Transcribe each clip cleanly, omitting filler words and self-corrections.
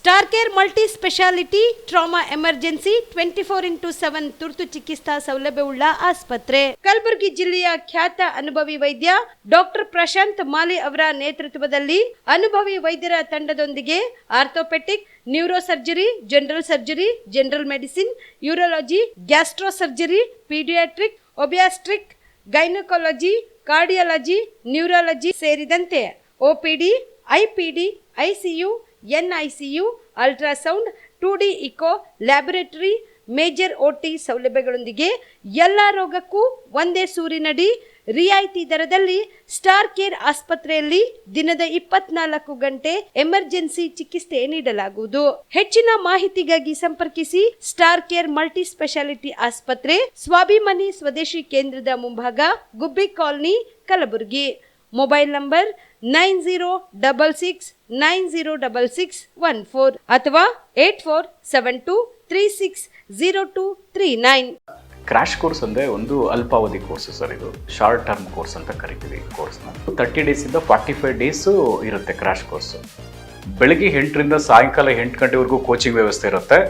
Star care multi speciality trauma emergency 24x7 ತುರ್ತು ಚಿಕಿತ್ಸಾ ಸೌಲಭ್ಯವುಳ್ಳ ಆಸ್ಪತ್ರೆ. ಕಲಬುರಗಿ ಜಿಲ್ಲೆಯ ಖ್ಯಾತ ಅನುಭವಿ ವೈದ್ಯ ಡಾಕ್ಟರ್ ಪ್ರಶಾಂತ್ ಮಾಲಿ ಅವರ ನೇತೃತ್ವದಲ್ಲಿ ಅನುಭವಿ ವೈದ್ಯರ ತಂಡದೊಂದಿಗೆ orthopaedic, neuro surgery, general surgery, general medicine, urology, gastro surgery, paediatric, obstetric, gynaecology, cardiology, neurology ಸೇರಿದಂತೆ OPD, IPD, ICU, NICU, ultrasound, 2D echo, laboratory, major OT ಸೌಲಭ್ಯಗಳೊಂದಿಗೆ ಎಲ್ಲ ರೋಗಕ್ಕೂ ಒಂದೇ ಸೂರಿನಡಿ ರಿಯಾಯಿತಿ ದರದಲ್ಲಿ ಸ್ಟಾರ್ ಕೇರ್ ಆಸ್ಪತ್ರೆಯಲ್ಲಿ ದಿನದ 24 ಗಂಟೆ ಎಮರ್ಜೆನ್ಸಿ ಚಿಕಿತ್ಸೆ ನೀಡಲಾಗುವುದು. ಹೆಚ್ಚಿನ ಮಾಹಿತಿಗಾಗಿ ಸಂಪರ್ಕಿಸಿ ಸ್ಟಾರ್ ಕೇರ್ ಮಲ್ಟಿ ಸ್ಪೆಷಾಲಿಟಿ ಆಸ್ಪತ್ರೆ, ಸ್ವಾಭಿಮಾನಿ ಸ್ವದೇಶಿ ಕೇಂದ್ರದ ಮುಂಭಾಗ, ಗುಬ್ಬಿ ಕಾಲನಿ, ಕಲಬುರಗಿ. ಮೊಬೈಲ್ ನಂಬರ್ 9066906614 ಅಥವಾ 8472360239. ಕ್ರ್ಯಾಶ್ ಕೋರ್ಸ್ ಅಂದರೆ ಒಂದು ಅಲ್ಪಾವಧಿ ಕೋರ್ಸ್ ಸರ್. ಇದು ಶಾರ್ಟ್ ಟರ್ಮ್ ಕೋರ್ಸ್ ಅಂತ ಕರಿತೀವಿ. ಈ ಕೋರ್ಸ್ನ 30 ಡೇಸಿಂದ 45 ಡೇಸು ಇರುತ್ತೆ ಕ್ರ್ಯಾಶ್ ಕೋರ್ಸು. ಬೆಳಗ್ಗೆ 8ರಿಂದ ಸಾಯಂಕಾಲ 8 ಗಂಟೆವರೆಗೂ ಕೋಚಿಂಗ್ ವ್ಯವಸ್ಥೆ ಇರುತ್ತೆ.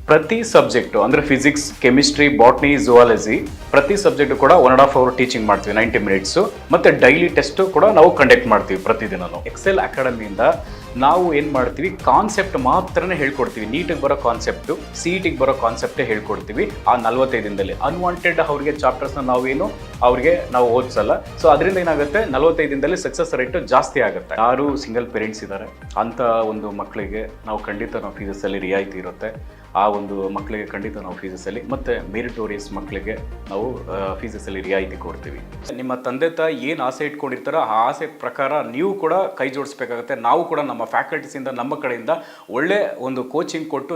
ಪ್ರತಿ ಸಬ್ಜೆಕ್ಟು ಅಂದರೆ ಫಿಸಿಕ್ಸ್, ಕೆಮಿಸ್ಟ್ರಿ, ಬಾಟ್ನಿ, ಝುವಾಲಜಿ ಪ್ರತಿ ಸಬ್ಜೆಕ್ಟು ಕೂಡ 1.5 ಅವರ್ ಟೀಚಿಂಗ್ ಮಾಡ್ತೀವಿ, 90 ಮಿನಿಟ್ಸು. ಮತ್ತು ಡೈಲಿ ಟೆಸ್ಟು ಕೂಡ ನಾವು ಕಂಡಕ್ಟ್ ಮಾಡ್ತೀವಿ ಪ್ರತಿದಿನನೂ. ಎಕ್ಸೆಲ್ ಅಕಾಡೆಮಿಯಿಂದ ನಾವು ಏನು ಮಾಡ್ತೀವಿ, ಕಾನ್ಸೆಪ್ಟ್ ಮಾತ್ರನೇ ಹೇಳ್ಕೊಡ್ತೀವಿ. ನೀಟಿಗೆ ಬರೋ ಕಾನ್ಸೆಪ್ಟು, CETಗೆ ಬರೋ ಕಾನ್ಸೆಪ್ಟೇ ಹೇಳ್ಕೊಡ್ತೀವಿ ಆ 45 ದಿನದಲ್ಲಿ. ಅನ್ವಾಂಟೆಡ್ ಅವ್ರಿಗೆ ಚಾಪ್ಟರ್ಸ್ನ ನಾವು ಓದಿಸಲ್ಲ. ಸೊ ಅದರಿಂದ ಏನಾಗುತ್ತೆ, 45 ದಿನದಲ್ಲಿ ಸಕ್ಸಸ್ ರೇಟು ಜಾಸ್ತಿ ಆಗುತ್ತೆ. ಯಾರು ಸಿಂಗಲ್ ಪೇರೆಂಟ್ಸ್ ಇದ್ದಾರೆ ಅಂಥ ಒಂದು ಮಕ್ಕಳಿಗೆ ನಾವು ಫೀಸಲ್ಲಿ ರಿಯಾಯಿತಿ ಇರುತ್ತೆ. ಆ ಒಂದು ಮಕ್ಕಳಿಗೆ ಖಂಡಿತ ನಾವು ಫೀಸಲ್ಲಿ, ಮತ್ತು ಮೆರಿಟೋರಿಯಸ್ ಮಕ್ಕಳಿಗೆ ನಾವು ಫೀಸಲ್ಲಿ ರಿಯಾಯಿತಿ ಕೊಡ್ತೀವಿ. ನಿಮ್ಮ ತಂದೆ ತಾಯಿ ಏನು ಆಸೆ ಇಟ್ಕೊಂಡಿರ್ತಾರೋ ಆ ಆಸೆ ಪ್ರಕಾರ ನೀವು ಕೂಡ ಕೈ ಜೋಡಿಸ್ಬೇಕಾಗುತ್ತೆ. ನಾವು ಕೂಡ ನಮ್ಮ ಫ್ಯಾಕಲ್ಟೀಸಿಂದ, ನಮ್ಮ ಕಡೆಯಿಂದ ಒಳ್ಳೆ ಒಂದು ಕೋಚಿಂಗ್ ಕೊಟ್ಟು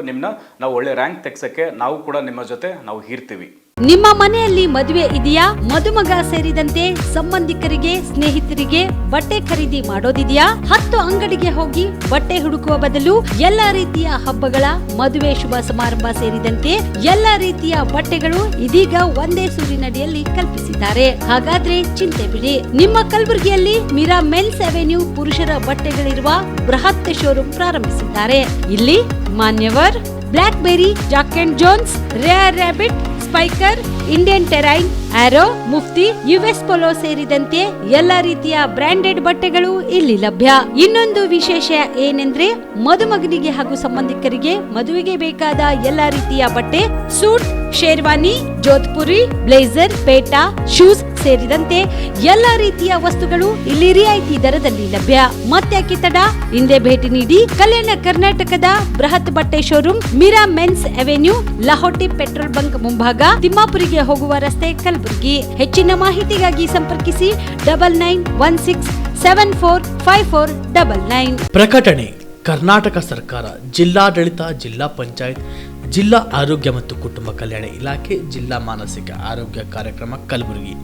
ನಾವು ಒಳ್ಳೆ ರ್ಯಾಂಕ್ ತೆಗ್ಸೋಕ್ಕೆ ನಾವು ಕೂಡ ನಿಮ್ಮ ಜೊತೆ ನಾವು ಇರ್ತೀವಿ. ನಿಮ್ಮ ಮನೆಯಲ್ಲಿ ಮದುವೆ ಇದೆಯಾ? ಮದುಮಗ ಸೇರಿದಂತೆ ಸಂಬಂಧಿಕರಿಗೆ, ಸ್ನೇಹಿತರಿಗೆ ಬಟ್ಟೆ ಖರೀದಿ ಮಾಡೋದಿದೆಯಾ? 10 ಅಂಗಡಿಗೆ ಹೋಗಿ ಬಟ್ಟೆ ಹುಡುಕುವ ಬದಲು ಎಲ್ಲ ರೀತಿಯ ಹಬ್ಬಗಳ, ಮದುವೆ, ಶುಭ ಸಮಾರಂಭ ಸೇರಿದಂತೆ ಎಲ್ಲ ರೀತಿಯ ಬಟ್ಟೆಗಳು ಇದೀಗ ಒಂದೇ ಸೂರಿನಡಿಯಲ್ಲಿ ಕಲ್ಪಿಸಿದ್ದಾರೆ. ಹಾಗಾದ್ರೆ ಚಿಂತೆ ಬಿಡಿ. ನಿಮ್ಮ ಕಲಬುರಗಿಯಲ್ಲಿ ಮೀರಾ ಮೆನ್ಸ್ ಅವೆನ್ಯೂ ಪುರುಷರ ಬಟ್ಟೆಗಳಿರುವ ಬೃಹತ್ ಶೋರೂಮ್ ಪ್ರಾರಂಭಿಸಿದ್ದಾರೆ. ಇಲ್ಲಿ Manyavar, black berry, Jack and Jones, rare rabbit, Spykar, Indian terrain, Arrow, Mufti, US polo ಸೇರಿದಂತೆ ಎಲ್ಲ ರೀತಿಯ ಬ್ರಾಂಡೆಡ್ ಬಟ್ಟೆಗಳು ಇಲ್ಲಿ ಲಭ್ಯ. ಇನ್ನೊಂದು ವಿಶೇಷ ಏನೆಂದ್ರೆ, ಮದುಮಗನಿಗೆ ಹಾಗೂ ಸಂಬಂಧಿಕರಿಗೆ ಮದುವೆಗೆ ಬೇಕಾದ ಎಲ್ಲ ರೀತಿಯ ಬಟ್ಟೆ, ಸೂಟ್, ಶೇರ್ವಾನಿ, ಜೋಧ್ಪುರಿ, ಬ್ಲೇಸರ್, ಪೇಟಾ, ಶೂಸ್ ಸೇರಿದಂತೆ ಎಲ್ಲ ರೀತಿಯ ವಸ್ತುಗಳು ಇಲ್ಲಿ ರಿಯಾಯಿತಿ ದರದಲ್ಲಿ ಲಭ್ಯ. ಮತ್ತ್ಯಾಕೆ ತಡ, ಹಿಂದೆ ಭೇಟಿ ನೀಡಿ. ಕಲ್ಯಾಣ ಕರ್ನಾಟಕದ ಬೃಹತ್ ಬಟ್ಟೆ showroom, Meera men's avenue, Lahoti petrol bunk ಮುಂಭಾಗ, ತಿಮ್ಮಾಪುರಿಗೆ ಹೋಗುವ ರಸ್ತೆ, ಕಲಬುರಗಿ. ಹೆಚ್ಚಿನ ಮಾಹಿತಿಗಾಗಿ ಸಂಪರ್ಕಿಸಿ 9916745499. ಪ್ರಕಟಣೆ: ಕರ್ನಾಟಕ ಸರ್ಕಾರ, ಜಿಲ್ಲಾಡಳಿತ, ಜಿಲ್ಲಾ ಪಂಚಾಯತ್, ಜಿಲ್ಲಾ ಆರೋಗ್ಯ ಮತ್ತು ಕುಟುಂಬ ಕಲ್ಯಾಣ ಇಲಾಖೆ, ಜಿಲ್ಲಾ ಮಾನಸಿಕ ಆರೋಗ್ಯ ಕಾರ್ಯಕ್ರಮ ಕಲಬುರಗಿ.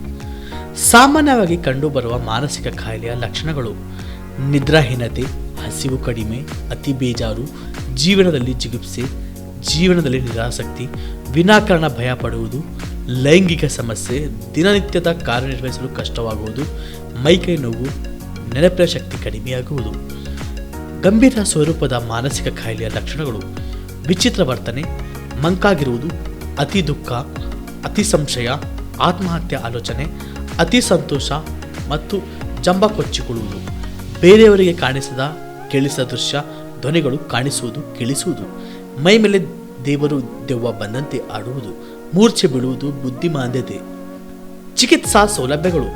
ಸಾಮಾನ್ಯವಾಗಿ ಕಂಡುಬರುವ ಮಾನಸಿಕ ಕಾಯಿಲೆಯ ಲಕ್ಷಣಗಳು: ನಿದ್ರಾಹೀನತೆ, ಹಸಿವು ಕಡಿಮೆ, ಅತಿ ಬೇಜಾರು, ಜೀವನದಲ್ಲಿ ಜಿಗುಪ್ಸೆ, ಜೀವನದಲ್ಲಿ ನಿರಾಸಕ್ತಿ, ವಿನಾಕಾರಣ ಭಯ ಪಡುವುದು, ಲೈಂಗಿಕ ಸಮಸ್ಯೆ, ದಿನನಿತ್ಯದ ಕಾರ್ಯನಿರ್ವಹಿಸಲು ಕಷ್ಟವಾಗುವುದು, ಮೈಕೈ ನೋವು, ನೆನಪಿನ ಶಕ್ತಿ ಕಡಿಮೆಯಾಗುವುದು. ಗಂಭೀರ ಸ್ವರೂಪದ ಮಾನಸಿಕ ಕಾಯಿಲೆಯ ಲಕ್ಷಣಗಳು: ವಿಚಿತ್ರ ವರ್ತನೆ, ಮಂಕಾಗಿರುವುದು, ಅತಿ ದುಃಖ, ಅತಿ ಸಂಶಯ, ಆತ್ಮಹತ್ಯೆ ಆಲೋಚನೆ, ಅತಿ ಸಂತೋಷ ಮತ್ತು ಜಂಬ ಕೊಚ್ಚಿಕೊಳ್ಳುವುದು, ಬೇರೆಯವರಿಗೆ ಕಾಣಿಸದ ಕೇಳಿಸದ ದೃಶ್ಯ, ಧ್ವನಿಗಳು ಕಾಣಿಸುವುದು, ಕೇಳಿಸುವುದು, ಮೈ ಮೇಲೆ ದೇವರು ದೆವ್ವ ಬಂದಂತೆ ಆಡುವುದು, ಮೂರ್ಛೆ ಬೀಳುವುದು, ಬುದ್ಧಿಮಾಂದ್ಯತೆ. ಚಿಕಿತ್ಸಾ ಸೌಲಭ್ಯಗಳು: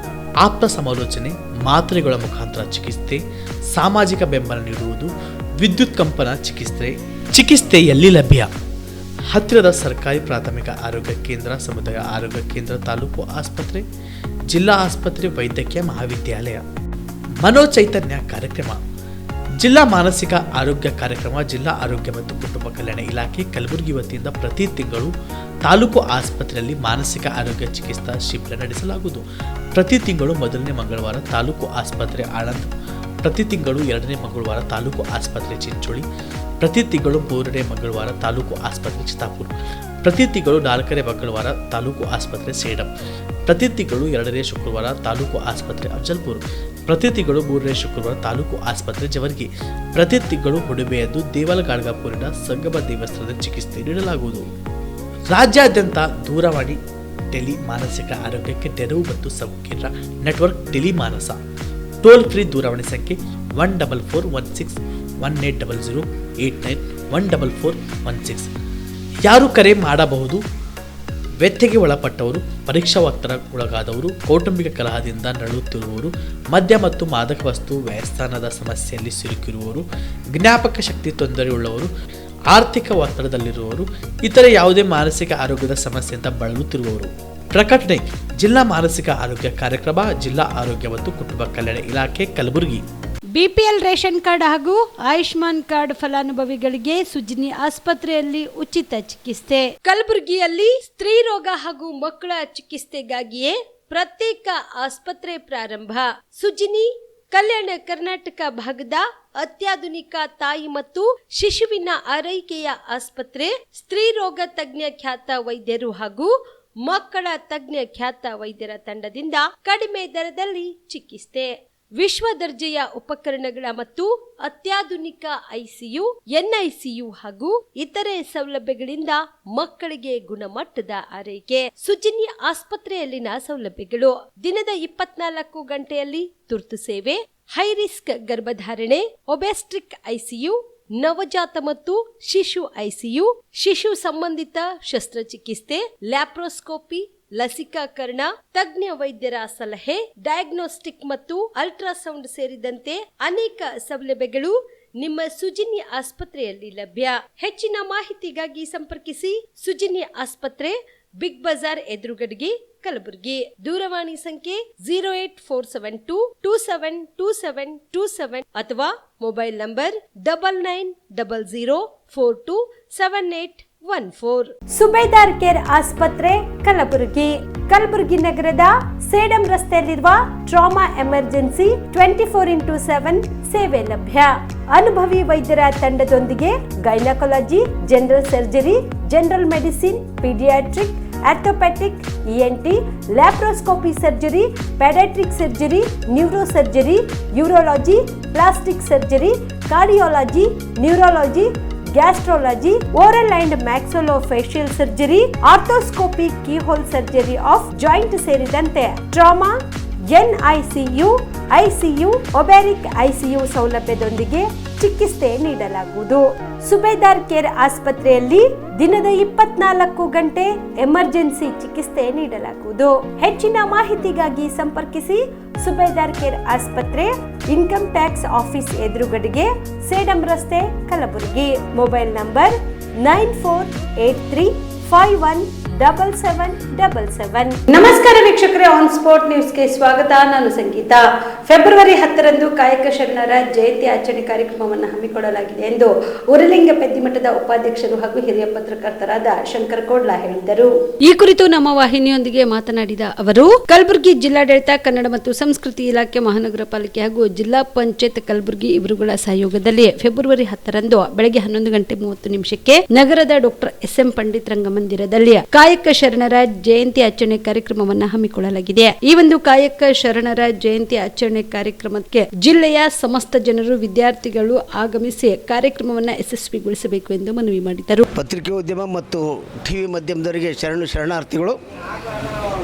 ಆಪ್ತ ಸಮಾಲೋಚನೆ, ಮಾತ್ರೆಗಳ ಮುಖಾಂತರ ಚಿಕಿತ್ಸೆ, ಸಾಮಾಜಿಕ ಬೆಂಬಲ ನೀಡುವುದು, ವಿದ್ಯುತ್ ಕಂಪನ ಚಿಕಿತ್ಸೆ ಎಲ್ಲಿ ಲಭ್ಯ? ಹತ್ತಿರದ ಸರ್ಕಾರಿ ಪ್ರಾಥಮಿಕ ಆರೋಗ್ಯ ಕೇಂದ್ರ, ಸಮುದಾಯ ಆರೋಗ್ಯ ಕೇಂದ್ರ, ತಾಲೂಕು ಆಸ್ಪತ್ರೆ, ಜಿಲ್ಲಾ ಆಸ್ಪತ್ರೆ, ವೈದ್ಯಕೀಯ ಮಹಾವಿದ್ಯಾಲಯ. ಮನೋಚೈತನ್ಯ ಕಾರ್ಯಕ್ರಮ: ಜಿಲ್ಲಾ ಮಾನಸಿಕ ಆರೋಗ್ಯ ಕಾರ್ಯಕ್ರಮ, ಜಿಲ್ಲಾ ಆರೋಗ್ಯ ಮತ್ತು ಕುಟುಂಬ ಕಲ್ಯಾಣ ಇಲಾಖೆ ಕಲಬುರಗಿ ವತಿಯಿಂದ ಪ್ರತಿ ತಿಂಗಳು ತಾಲೂಕು ಆಸ್ಪತ್ರೆಯಲ್ಲಿ ಮಾನಸಿಕ ಆರೋಗ್ಯ ಚಿಕಿತ್ಸಾ ಶಿಬಿರ ನಡೆಸಲಾಗುವುದು. ಪ್ರತಿ ತಿಂಗಳು ಮೊದಲನೇ ಮಂಗಳವಾರ ತಾಲೂಕು ಆಸ್ಪತ್ರೆ ಆಳಂದ್, ಪ್ರತಿ ತಿಂಗಳು 2ನೇ ಮಂಗಳವಾರ ತಾಲೂಕು ಆಸ್ಪತ್ರೆ ಚಿಂಚೋಳಿ, ಪ್ರತಿ ತಿಂಗಳು 3ನೇ ಮಂಗಳವಾರ ತಾಲೂಕು ಆಸ್ಪತ್ರೆ ಚಿತ್ತಾಪುರ, ಪ್ರತಿ ತಿಂಗಳು 4ನೇ ಮಂಗಳವಾರ ತಾಲೂಕು ಆಸ್ಪತ್ರೆ ಸೇಡಂ, ಪ್ರತಿ ತಿಂಗಳು 2ನೇ ಶುಕ್ರವಾರ ತಾಲೂಕು ಆಸ್ಪತ್ರೆ ಅಫಜಲ್ಪುರ್, ಪ್ರತಿ ತಿಂಗಳು 3ನೇ ಶುಕ್ರವಾರ ತಾಲೂಕು ಆಸ್ಪತ್ರೆ ಜವರ್ಗಿ, ಪ್ರತಿ ತಿಂಗಳು ಹುಡುಬೆಯದ್ದು ದೇವಲಗಾಡ್ಗಾಪುರಿನ ಸಂಗಮ ದೇವಸ್ಥಾನದ ಚಿಕಿತ್ಸೆ ನೀಡಲಾಗುವುದು. ರಾಜ್ಯಾದ್ಯಂತ ದೂರವಾಣಿ ಟೆಲಿ ಮಾನಸಿಕ ಆರೋಗ್ಯಕ್ಕೆ ನೆರವು ಮತ್ತು ಸಂಕೀರ್ಣ ನೆಟ್ವರ್ಕ್ ಟೆಲಿ ಮಾನಸ ಟೋಲ್ ಫ್ರೀ ದೂರವಾಣಿ ಸಂಖ್ಯೆ 14416189089 ಯಾರು ಕರೆ ಮಾಡಬಹುದು. ವ್ಯತ್ಯೆಗೆ ಒಳಪಟ್ಟವರು, ಪರೀಕ್ಷಾ ಒತ್ತಡಕ್ಕೊಳಗಾದವರು, ಕೌಟುಂಬಿಕ ಕಲಹದಿಂದ ನರಳುತ್ತಿರುವವರು, ಮದ್ಯ ಮತ್ತು ಮಾದಕ ವಸ್ತು ವ್ಯಸನದ ಸಮಸ್ಯೆಯಲ್ಲಿ ಸಿಲುಕಿರುವವರು, ಜ್ಞಾಪಕ ಶಕ್ತಿ ತೊಂದರೆಯುಳ್ಳವರು, ಆರ್ಥಿಕ ಒತ್ತಡದಲ್ಲಿರುವವರು, ಇತರೆ ಯಾವುದೇ ಮಾನಸಿಕ ಆರೋಗ್ಯದ ಸಮಸ್ಯೆಯಿಂದ ಬಳಲುತ್ತಿರುವವರು. ಪ್ರಕಟಣೆ ಜಿಲ್ಲಾ ಮಾನಸಿಕ ಆರೋಗ್ಯ ಕಾರ್ಯಕ್ರಮ, ಜಿಲ್ಲಾ ಆರೋಗ್ಯ ಮತ್ತು ಕುಟುಂಬ ಕಲ್ಯಾಣ ಇಲಾಖೆ, ಕಲಬುರಗಿ. ಬಿಪಿಎಲ್ ರೇಷನ್ ಕಾರ್ಡ್ ಹಾಗೂ ಆಯುಷ್ಮಾನ್ ಕಾರ್ಡ್ ಫಲಾನುಭವಿಗಳಿಗೆ ಸುಜಿನಿ ಆಸ್ಪತ್ರೆಯಲ್ಲಿ ಉಚಿತ ಚಿಕಿತ್ಸೆ. ಕಲಬುರಗಿಯಲ್ಲಿ ಸ್ತ್ರೀ ರೋಗ ಹಾಗೂ ಮಕ್ಕಳ ಚಿಕಿತ್ಸೆಗಾಗಿಯೇ ಪ್ರತ್ಯೇಕ ಆಸ್ಪತ್ರೆ ಪ್ರಾರಂಭ. ಸುಜಿನಿ ಕಲ್ಯಾಣ ಕರ್ನಾಟಕ ಭಾಗದ ಅತ್ಯಾಧುನಿಕ ತಾಯಿ ಮತ್ತು ಶಿಶುವಿನ ಆರೈಕೆಯ ಆಸ್ಪತ್ರೆ. ಸ್ತ್ರೀ ರೋಗ ತಜ್ಞ ಖ್ಯಾತ ವೈದ್ಯರು ಹಾಗೂ ಮಕ್ಕಳ ತಜ್ಞ ಖ್ಯಾತ ವೈದ್ಯರ ತಂಡದಿಂದ ಕಡಿಮೆ ದರದಲ್ಲಿ ಚಿಕಿತ್ಸೆ, ವಿಶ್ವ ದರ್ಜೆಯ ಉಪಕರಣಗಳ ಮತ್ತು ಅತ್ಯಾಧುನಿಕ ಐಸಿಯು, ಎನ್ಐಸಿಯು ಹಾಗೂ ಇತರೆ ಸೌಲಭ್ಯಗಳಿಂದ ಮಕ್ಕಳಿಗೆ ಗುಣಮಟ್ಟದ ಆರೈಕೆ. ಸುಜಿನಿ ಆಸ್ಪತ್ರೆಯಲ್ಲಿನ ಸೌಲಭ್ಯಗಳು: ದಿನದ 24 ಗಂಟೆಯಲ್ಲಿ ತುರ್ತು ಸೇವೆ, ಹೈ ರಿಸ್ಕ್ ಗರ್ಭಧಾರಣೆ, ಒಬೆಸ್ಟ್ರಿಕ್ ಐಸಿಯು, ನವಜಾತ ಮತ್ತು ಶಿಶು ಐಸಿಯು, ಶಿಶು ಸಂಬಂಧಿತ ಶಸ್ತ್ರಚಿಕಿತ್ಸೆ, ಲ್ಯಾಪ್ರೋಸ್ಕೋಪಿ, ಲಸಿಕಾಕರಣ, ತಜ್ಞ ವೈದ್ಯರ ಸಲಹೆ, ಡಯಾಗ್ನೋಸ್ಟಿಕ್ ಮತ್ತು ಅಲ್ಟ್ರಾಸೌಂಡ್ ಸೇರಿದಂತೆ ಅನೇಕ ಸೌಲಭ್ಯಗಳು ನಿಮ್ಮ ಸುಜಿನಿ ಆಸ್ಪತ್ರೆಯಲ್ಲಿ ಲಭ್ಯ. ಹೆಚ್ಚಿನ ಮಾಹಿತಿಗಾಗಿ ಸಂಪರ್ಕಿಸಿ ಸುಜಿನಿ ಆಸ್ಪತ್ರೆ, ಬಿಗ್ ಬಜಾರ್ ಎದುರುಗಡೆಗೆ, ಕಲಬುರಗಿ. ದೂರವಾಣಿ ಸಂಖ್ಯೆ 08472727227 ಅಥವಾ ಮೊಬೈಲ್ ನಂಬರ್ 9900427814. ಸುಬೇದಾರ್ ಕೇರ್ ಆಸ್ಪತ್ರೆ, ಕಲಬುರಗಿ. ಕಲಬುರಗಿ ನಗರದ ಸೇಡಂ ರಸ್ತೆಯಲ್ಲಿರುವ ಟ್ರಾಮಾ ಎಮರ್ಜೆನ್ಸಿ 24x7 ಸೇವೆ ಲಭ್ಯ. ಅನುಭವಿ ವೈದ್ಯರ ತಂಡದೊಂದಿಗೆ gynaecology, general surgery, general medicine, paediatric, orthopaedic, ENT, laparoscopy surgery, paediatric surgery, neuro surgery, urology, plastic surgery, cardiology, neurology, gastrology, oral and maxillofacial surgery, arthroscopy, keyhole surgery of joint ಸೇರಿದಂತೆ trauma, NICU, ICU, ಒಬ್ಯಾರಿಕ್ ICU ಸೌಲಭ್ಯದೊಂದಿಗೆ ಚಿಕಿತ್ಸೆ ನೀಡಲಾಗುವುದು. ಸುಬೇದಾರ್ care ಆಸ್ಪತ್ರೆಯಲ್ಲಿ ದಿನದ 24 ಗಂಟೆ emergency ಚಿಕಿತ್ಸೆ ನೀಡಲಾಗುವುದು. ಹೆಚ್ಚಿನ ಮಾಹಿತಿಗಾಗಿ ಸಂಪರ್ಕಿಸಿ ಸುಬೇದಾರ್ ಕೇರ್ ಆಸ್ಪತ್ರೆ, ಇನ್ಕಮ್ ಟ್ಯಾಕ್ಸ್ ಆಫೀಸ್ ಎದುರುಗಡೆಗೆ, ಸೇಡಂ ರಸ್ತೆ, ಕಲಬುರಗಿ. Mobile number 9483517777. ನಮಸ್ಕಾರ ವೀಕ್ಷಕರೇ, ಆನ್ ಸ್ಪಾಟ್ ನ್ಯೂಸ್ಗೆ ಸ್ವಾಗತ. ನಾನು ಸಂಗೀತ. ಫೆಬ್ರವರಿ 10ರಂದು ಕಾಯಕ ಶರಣರ ಜಯಂತಿ ಆಚರಣೆ ಕಾರ್ಯಕ್ರಮವನ್ನು ಹಮ್ಮಿಕೊಳ್ಳಲಾಗಿದೆ ಎಂದು ಉರಲಿಂಗ ಪೆದ್ದಿಮಠದ ಉಪಾಧ್ಯಕ್ಷರು ಹಾಗೂ ಹಿರಿಯ ಪತ್ರಕರ್ತರಾದ ಶಂಕರ ಕೋಡ್ಲ ಹೇಳಿದರು. ಈ ಕುರಿತು ನಮ್ಮ ವಾಹಿನಿಯೊಂದಿಗೆ ಮಾತನಾಡಿದ ಅವರು, ಕಲಬುರಗಿ ಜಿಲ್ಲಾಡಳಿತ, ಕನ್ನಡ ಮತ್ತು ಸಂಸ್ಕೃತಿ ಇಲಾಖೆ, ಮಹಾನಗರ ಪಾಲಿಕೆ ಹಾಗೂ ಜಿಲ್ಲಾ ಪಂಚಾಯತ್ ಕಲಬುರಗಿ ಇವರುಗಳ ಸಹಯೋಗದಲ್ಲಿ ಫೆಬ್ರವರಿ 10ರಂದು ಬೆಳಗ್ಗೆ 11:30 ನಗರದ ಡಾಕ್ಟರ್ ಎಸ್.ಎಂ. ಪಂಡಿತ್ ರಂಗಮಂದಿರದಲ್ಲಿ ಕಾಯಕ ಶರಣರ ಜಯಂತಿ ಆಚರಣೆ ಕಾರ್ಯಕ್ರಮವನ್ನು ಹಮ್ಮಿಕೊಳ್ಳಲಾಗಿದೆ. ಈ ಒಂದು ಕಾಯಕ ಶರಣರ ಜಯಂತಿ ಆಚರಣೆ ಕಾರ್ಯಕ್ರಮಕ್ಕೆ ಜಿಲ್ಲೆಯ ಸಮಸ್ತ ಜನರು, ವಿದ್ಯಾರ್ಥಿಗಳು ಆಗಮಿಸಿ ಕಾರ್ಯಕ್ರಮವನ್ನು ಯಶಸ್ವಿಗೊಳಿಸಬೇಕು ಎಂದು ಮನವಿ ಮಾಡಿದರು. ಪತ್ರಿಕೆ ಉದ್ಯಮ ಮತ್ತು ಟಿವಿ ಮಾಧ್ಯಮದವರಿಗೆ ಶರಣಾರ್ಥಿಗಳು.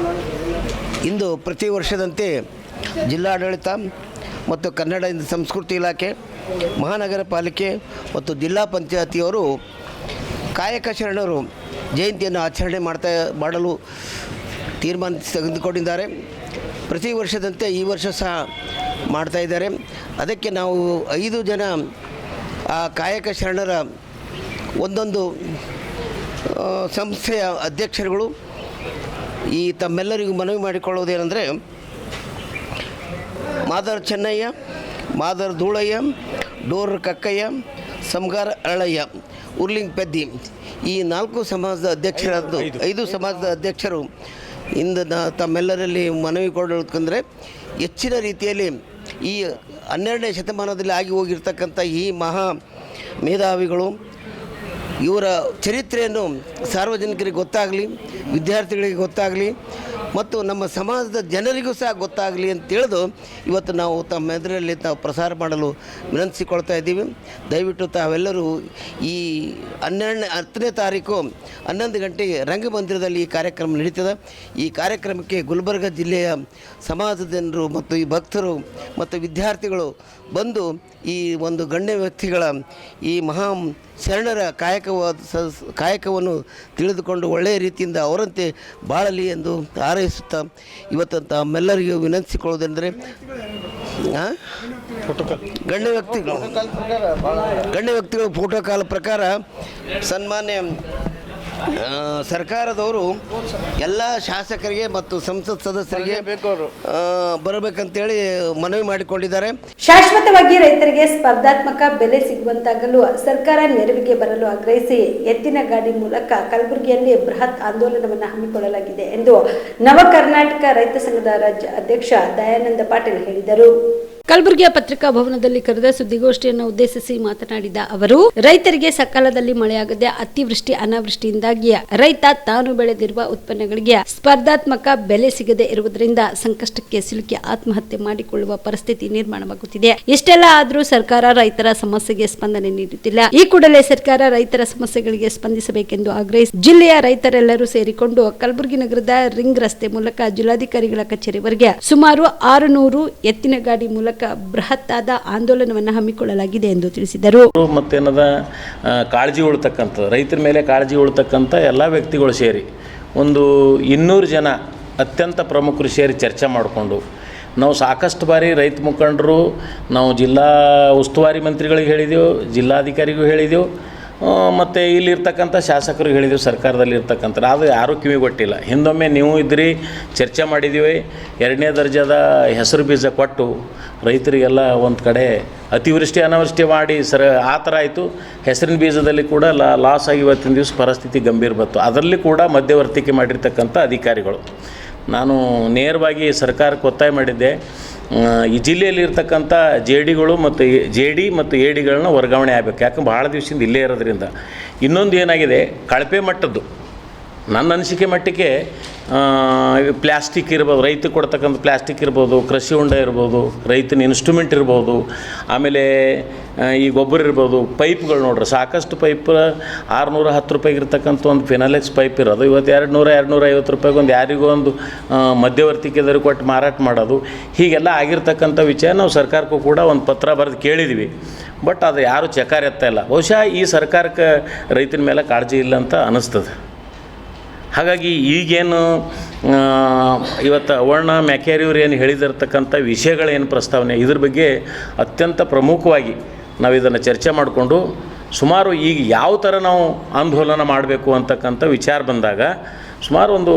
ಇಂದು ಪ್ರತಿ ವರ್ಷದಂತೆ ಜಿಲ್ಲಾಡಳಿತ ಮತ್ತು ಕನ್ನಡ ಸಂಸ್ಕೃತಿ ಇಲಾಖೆ, ಮಹಾನಗರ ಪಾಲಿಕೆ ಮತ್ತು ಜಿಲ್ಲಾ ಪಂಚಾಯತಿಯವರು ಕಾಯಕ ಶರಣರು ಜಯಂತಿಯನ್ನು ಆಚರಣೆ ಮಾಡಲು ತೆಗೆದುಕೊಂಡಿದ್ದಾರೆ. ಪ್ರತಿ ವರ್ಷದಂತೆ ಈ ವರ್ಷ ಸಹ ಮಾಡ್ತಾಯಿದ್ದಾರೆ. ಅದಕ್ಕೆ ನಾವು 5 ಜನ ಆ ಕಾಯಕ ಶರಣರ ಒಂದೊಂದು ಸಂಸ್ಥೆಯ ಅಧ್ಯಕ್ಷರುಗಳು ಈ ತಮ್ಮೆಲ್ಲರಿಗೂ ಮನವಿ ಮಾಡಿಕೊಳ್ಳುವುದೇನೆಂದರೆ, ಮಾದರ್ ಚೆನ್ನಯ್ಯ, ಮಾದರ್ ಧೂಳಯ್ಯ, ಡೋರ್ ಕಕ್ಕಯ್ಯ, ಸಂಗಾರ ಅರಳಯ್ಯ, ಉರ್ಲಿಂಗ್ ಪೆದ್ದಿ, ಈ 4 ಸಮಾಜದ ಅಧ್ಯಕ್ಷರಾದ 5 ಸಮಾಜದ ಅಧ್ಯಕ್ಷರು ಇಂದು ತಮ್ಮೆಲ್ಲರಲ್ಲಿ ಮನವಿ ಕೊಡೋದಕ್ಕಂದರೆ, ಹೆಚ್ಚಿನ ರೀತಿಯಲ್ಲಿ ಈ 12ನೇ ಶತಮಾನದಲ್ಲಿ ಆಗಿ ಹೋಗಿರ್ತಕ್ಕಂಥ ಈ ಮಹಾ ಮೇಧಾವಿಗಳು ಇವರ ಚರಿತ್ರೆಯನ್ನು ಸಾರ್ವಜನಿಕರಿಗೆ ಗೊತ್ತಾಗಲಿ, ವಿದ್ಯಾರ್ಥಿಗಳಿಗೆ ಗೊತ್ತಾಗಲಿ, ಮತ್ತು ನಮ್ಮ ಸಮಾಜದ ಜನರಿಗೂ ಸಹ ಗೊತ್ತಾಗಲಿ ಅಂತ ತಿಳಿದು ಇವತ್ತು ನಾವು ತಮ್ಮ ಎದುರಲ್ಲಿ ನಾವು ಪ್ರಸಾರ ಮಾಡಲು ವಿನಂತಿಸಿಕೊಳ್ತಾ ಇದ್ದೀವಿ. ದಯವಿಟ್ಟು ತಾವೆಲ್ಲರೂ ಈ 10ನೇ ತಾರೀಕು 11 ಗಂಟೆಗೆ ರಂಗಮಂದಿರದಲ್ಲಿ ಈ ಕಾರ್ಯಕ್ರಮ ನಡೀತದೆ. ಈ ಕಾರ್ಯಕ್ರಮಕ್ಕೆ ಗುಲ್ಬರ್ಗ ಜಿಲ್ಲೆಯ ಸಮಾಜದ ಜನರು ಮತ್ತು ಈ ಭಕ್ತರು ಮತ್ತು ವಿದ್ಯಾರ್ಥಿಗಳು ಬಂದು ಈ ಒಂದು ಗಣ್ಯ ವ್ಯಕ್ತಿಗಳ ಈ ಮಹಾ ಶರಣರ ಕಾಯಕವನ್ನು ತಿಳಿದುಕೊಂಡು ಒಳ್ಳೆಯ ರೀತಿಯಿಂದ ಅವರಂತೆ ಬಾಳಲಿ ಎಂದು ಹಾರೈಸುತ್ತಾ ಇವತ್ತು ತಮ್ಮೆಲ್ಲರಿಗೂ ವಿನಂತಿಸಿಕೊಳ್ಳುವುದೆಂದರೆ ಗಣ್ಯ ವ್ಯಕ್ತಿಗಳು ಪ್ರೋಟೋಕಾಲ್ ಪ್ರಕಾರ ಸನ್ಮಾನ್ಯ ಸರ್ಕಾರದವರು ಎಲ್ಲ ಶಾಸಕರಿಗೆ ಮತ್ತು ಸಂಸತ್ ಸದಸ್ಯರಿಗೆ ಬರಬೇಕಂತೇಳಿ ಮನವಿ ಮಾಡಿಕೊಂಡಿದ್ದಾರೆ. ಶಾಶ್ವತವಾಗಿ ರೈತರಿಗೆ ಸ್ಪರ್ಧಾತ್ಮಕ ಬೆಲೆ ಸಿಗುವಂತಾಗಲು ಸರ್ಕಾರ ನೆರವಿಗೆ ಬರಲು ಆಗ್ರಹಿಸಿ ಎತ್ತಿನ ಗಾಡಿ ಮೂಲಕ ಕಲಬುರಗಿಯಲ್ಲಿ ಬೃಹತ್ ಆಂದೋಲನವನ್ನು ಹಮ್ಮಿಕೊಳ್ಳಲಾಗಿದೆ ಎಂದು ನವ ಕರ್ನಾಟಕ ರೈತ ಸಂಘದ ರಾಜ್ಯ ಅಧ್ಯಕ್ಷ ದಯಾನಂದ ಪಾಟೀಲ್ ಹೇಳಿದರು. ಕಲಬುರಗಿಯ ಪತ್ರಿಕಾ ಭವನದಲ್ಲಿ ಕರೆದ ಸುದ್ದಿಗೋಷ್ಠಿಯನ್ನು ಉದ್ದೇಶಿಸಿ ಮಾತನಾಡಿದ ಅವರು, ರೈತರಿಗೆ ಸಕಾಲದಲ್ಲಿ ಮಳೆಯಾಗದೆ ಅತಿವೃಷ್ಟಿ ಅನಾವೃಷ್ಟಿಯಿಂದಾಗಿ ರೈತ ತಾನು ಬೆಳೆದಿರುವ ಉತ್ಪನ್ನಗಳಿಗೆ ಸ್ಪರ್ಧಾತ್ಮಕ ಬೆಲೆ ಸಿಗದೆ ಇರುವುದರಿಂದ ಸಂಕಷ್ಟಕ್ಕೆ ಸಿಲುಕಿ ಆತ್ಮಹತ್ಯೆ ಮಾಡಿಕೊಳ್ಳುವ ಪರಿಸ್ಥಿತಿ ನಿರ್ಮಾಣವಾಗುತ್ತಿದೆ. ಇಷ್ಟೆಲ್ಲ ಆದರೂ ಸರ್ಕಾರ ರೈತರ ಸಮಸ್ಯೆಗೆ ಸ್ಪಂದನೆ ನೀಡುತ್ತಿಲ್ಲ. ಈ ಕೂಡಲೇ ಸರ್ಕಾರ ರೈತರ ಸಮಸ್ಯೆಗಳಿಗೆ ಸ್ಪಂದಿಸಬೇಕೆಂದು ಆಗ್ರಹಿಸಿ ಜಿಲ್ಲೆಯ ರೈತರೆಲ್ಲರೂ ಸೇರಿಕೊಂಡು ಕಲಬುರಗಿ ನಗರದ ರಿಂಗ್ ರಸ್ತೆ ಮೂಲಕ ಜಿಲ್ಲಾಧಿಕಾರಿಗಳ ಕಚೇರಿವರೆಗೆ ಸುಮಾರು 600 ಎತ್ತಿನ ಗಾಡಿ ಮೂಲಕ ಬೃಹತ್ ಆದ ಆಂದೋಲನವನ್ನು ಹಮ್ಮಿಕೊಳ್ಳಲಾಗಿದೆ ಎಂದು ತಿಳಿಸಿದರು. ಮತ್ತೇನದ ಕಾಳಜಿ ಉಳ್ತಕ್ಕಂಥ ರೈತರ ಮೇಲೆ ಕಾಳಜಿ ಉಳ್ತಕ್ಕಂಥ ಎಲ್ಲ ವ್ಯಕ್ತಿಗಳು ಸೇರಿ ಒಂದು 200 ಜನ ಅತ್ಯಂತ ಪ್ರಮುಖರು ಸೇರಿ ಚರ್ಚೆ ಮಾಡಿಕೊಂಡು ನಾವು ಸಾಕಷ್ಟು ಬಾರಿ ರೈತ ಮುಖಂಡರು ನಾವು ಜಿಲ್ಲಾ ಉಸ್ತುವಾರಿ ಮಂತ್ರಿಗಳಿಗೆ ಹೇಳಿದೆವು, ಜಿಲ್ಲಾಧಿಕಾರಿಗೂ ಹೇಳಿದೆವು, ಮತ್ತು ಇಲ್ಲಿರ್ತಕ್ಕಂಥ ಶಾಸಕರಿಗೆ ಹೇಳಿದೆವು, ಸರ್ಕಾರದಲ್ಲಿ ಇರ್ತಕ್ಕಂಥ ಅದು ಯಾರೂ ಕಿವಿಗೊಟ್ಟಿಲ್ಲ. ಹಿಂದೊಮ್ಮೆ ನೀವು ಇದ್ರಿ, ಚರ್ಚೆ ಮಾಡಿದ್ದೀವಿ. 2ನೇ ದರ್ಜೆದ ಹೆಸರು ಬೀಜ ಕೊಟ್ಟು ರೈತರಿಗೆಲ್ಲ ಒಂದು ಕಡೆ ಅತಿವೃಷ್ಟಿ ಅನಾವೃಷ್ಟಿ ಮಾಡಿ ಆ ಥರ ಆಯಿತು. ಹೆಸರಿನ ಬೀಜದಲ್ಲಿ ಕೂಡ ಲಾಸ್ ಆಗಿ ಇವತ್ತಿನ ದಿವಸ ಪರಿಸ್ಥಿತಿ ಗಂಭೀರ ಬಂತು. ಅದರಲ್ಲಿ ಕೂಡ ಮಧ್ಯವರ್ತಿಕೆ ಮಾಡಿರ್ತಕ್ಕಂಥ ಅಧಿಕಾರಿಗಳು. ನಾನು ನೇರವಾಗಿ ಸರ್ಕಾರಕ್ಕೆ ಒತ್ತಾಯ ಮಾಡಿದ್ದೆ, ಈ ಜಿಲ್ಲೆಯಲ್ಲಿರ್ತಕ್ಕಂಥ ಜೆಡಿಗಳು ಮತ್ತು ಜೆಡಿ ಮತ್ತು ಎಡಿಗಳನ್ನ ವರ್ಗಾವಣೆ ಆಗಬೇಕು. ಯಾಕಂದ್ರೆ ಭಾಳ ದಿವಸದಿಂದ ಇಲ್ಲೇ ಇರೋದ್ರಿಂದ. ಇನ್ನೊಂದು ಏನಾಗಿದೆ, ಕಳಪೆ ಮಟ್ಟದ್ದು ನನ್ನ ಅನಿಸಿಕೆ ಮಟ್ಟಿಗೆ ಪ್ಲ್ಯಾಸ್ಟಿಕ್ ಇರ್ಬೋದು, ರೈತಕ್ಕೆ ಕೊಡ್ತಕ್ಕಂಥ ಪ್ಲ್ಯಾಸ್ಟಿಕ್ ಇರ್ಬೋದು, ಕೃಷಿ ಹೊಂಡ ಇರ್ಬೋದು, ರೈತನ ಇನ್ಸ್ಟ್ರೂಮೆಂಟ್ ಇರ್ಬೋದು, ಆಮೇಲೆ ಈ ಗೊಬ್ಬರ ಇರ್ಬೋದು, ಪೈಪ್ಗಳು ನೋಡ್ರಿ ಸಾಕಷ್ಟು ಪೈಪ್ 610 ರೂಪಾಯಿಗೆ ಇರ್ತಕ್ಕಂಥ ಒಂದು ಫಿನಾಲೆಕ್ಸ್ ಪೈಪ್ ಇರೋದು ಇವತ್ತು 200-250 ರೂಪಾಯಿಗೆ ಒಂದು ಯಾರಿಗೂ ಒಂದು ಮಧ್ಯವರ್ತಿಕೆದರು ಕೊಟ್ಟು ಮಾರಾಟ ಮಾಡೋದು, ಹೀಗೆಲ್ಲ ಆಗಿರ್ತಕ್ಕಂಥ ವಿಷಯ ನಾವು ಸರ್ಕಾರಕ್ಕೂ ಕೂಡ ಒಂದು ಪತ್ರ ಬರೆದು ಕೇಳಿದ್ವಿ. ಬಟ್ ಅದು ಯಾರೂ ಚಕಾರ ಎತ್ತಾ ಇಲ್ಲ. ಬಹುಶಃ ಈ ಸರ್ಕಾರಕ್ಕೆ ರೈತನ ಮೇಲೆ ಕಾಳಜಿ ಇಲ್ಲ ಅಂತ ಅನ್ನಿಸ್ತದೆ. ಹಾಗಾಗಿ ಈಗೇನು ಇವತ್ತು ಅವರ್ಣ ಮ್ಯಾಕ್ಯಾರಿಯವ್ರು ಏನು ಹೇಳಿದಿರ್ತಕ್ಕಂಥ ವಿಷಯಗಳೇನು ಪ್ರಸ್ತಾವನೆ, ಇದ್ರ ಬಗ್ಗೆ ಅತ್ಯಂತ ಪ್ರಮುಖವಾಗಿ ನಾವು ಇದನ್ನು ಚರ್ಚೆ ಮಾಡಿಕೊಂಡು ಸುಮಾರು ಈಗ ಯಾವ ಥರ ನಾವು ಆಂದೋಲನ ಮಾಡಬೇಕು ಅಂತಕ್ಕಂಥ ವಿಚಾರ ಬಂದಾಗ ಸುಮಾರು ಒಂದು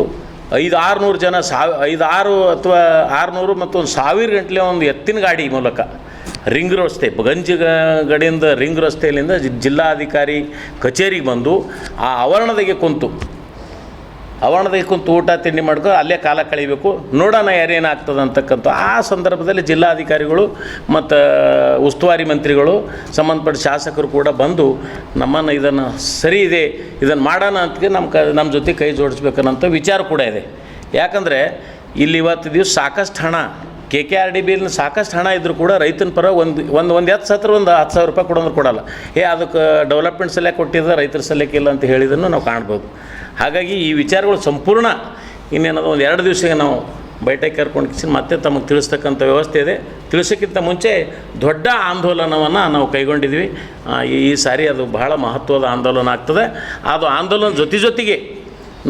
500-600 ಜನ 5-6 ಅಥವಾ 600 ಮತ್ತು ಒಂದು 1000 ಗಂಟಲೆ ಒಂದು ಎತ್ತಿನ ಗಾಡಿ ಮೂಲಕ ರಿಂಗ್ ರಸ್ತೆ ಗಂಜಿಗಡಿಯಿಂದ ರಿಂಗ್ ರಸ್ತೆಯಲ್ಲಿಂದ ಜಿಲ್ಲಾಧಿಕಾರಿ ಕಚೇರಿಗೆ ಬಂದು ಆ ಆವರಣದಾಗೆ ಕುಂತು ಊಟ ತಿಂಡಿ ಮಾಡ್ಕೊಂಡು ಅಲ್ಲೇ ಕಾಲ ಕಳಿಬೇಕು, ನೋಡೋಣ ಯಾರೇನಾಗ್ತದೆ ಅಂತಕ್ಕಂಥ ಆ ಸಂದರ್ಭದಲ್ಲಿ ಜಿಲ್ಲಾಧಿಕಾರಿಗಳು ಮತ್ತು ಉಸ್ತುವಾರಿ ಮಂತ್ರಿಗಳು ಸಂಬಂಧಪಟ್ಟ ಶಾಸಕರು ಕೂಡ ಬಂದು ನಮ್ಮನ್ನು ಇದನ್ನು ಸರಿ ಇದೆ, ಇದನ್ನು ಮಾಡೋಣ ಅಂತ ನಮ್ಮ ಜೊತೆ ಕೈ ಜೋಡಿಸ್ಬೇಕನ್ನೋಂಥ ವಿಚಾರ ಕೂಡ ಇದೆ. ಯಾಕಂದರೆ ಇಲ್ಲಿ ಇವತ್ತು ದಿವಸ ಸಾಕಷ್ಟು ಹಣ KKRDBಯಲ್ಲಿ ಸಾಕಷ್ಟು ಹಣ ಇದ್ದರೂ ಕೂಡ ರೈತನ ಪರ ಒಂದು ಎತ್ತು ಸತ್ರ ಒಂದು 10,000 ರೂಪಾಯಿ ಕೊಡೋದು ಕೊಡೋಲ್ಲ. ಅದಕ್ಕೆ ಡೆವಲಪ್ಮೆಂಟ್ ಸಲಕ್ಕೆ ಕೊಟ್ಟಿದ್ದ ರೈತರ ಸಲಕ್ಕೆ ಇಲ್ಲ ಅಂತ ಹೇಳಿದ್ದನ್ನು ನಾವು ಕಾಣ್ಬೋದು. ಹಾಗಾಗಿ ಈ ವಿಚಾರಗಳು ಸಂಪೂರ್ಣ ಇನ್ನೇನದು ಒಂದು 2 ದಿವಸಕ್ಕೆ ನಾವು ಬೈಠಕ್ ಕರ್ಕೊಂಡು ಮತ್ತೆ ತಮಗೆ ತಿಳಿಸ್ತಕ್ಕಂಥ ವ್ಯವಸ್ಥೆ ಇದೆ. ತಿಳಿಸೋಕ್ಕಿಂತ ಮುಂಚೆ ದೊಡ್ಡ ಆಂದೋಲನವನ್ನು ನಾವು ಕೈಗೊಂಡಿದ್ವಿ. ಈ ಸಾರಿ ಅದು ಬಹಳ ಮಹತ್ವದ ಆಂದೋಲನ ಆಗ್ತದೆ. ಅದು ಆಂದೋಲನ ಜೊತೆಗೆ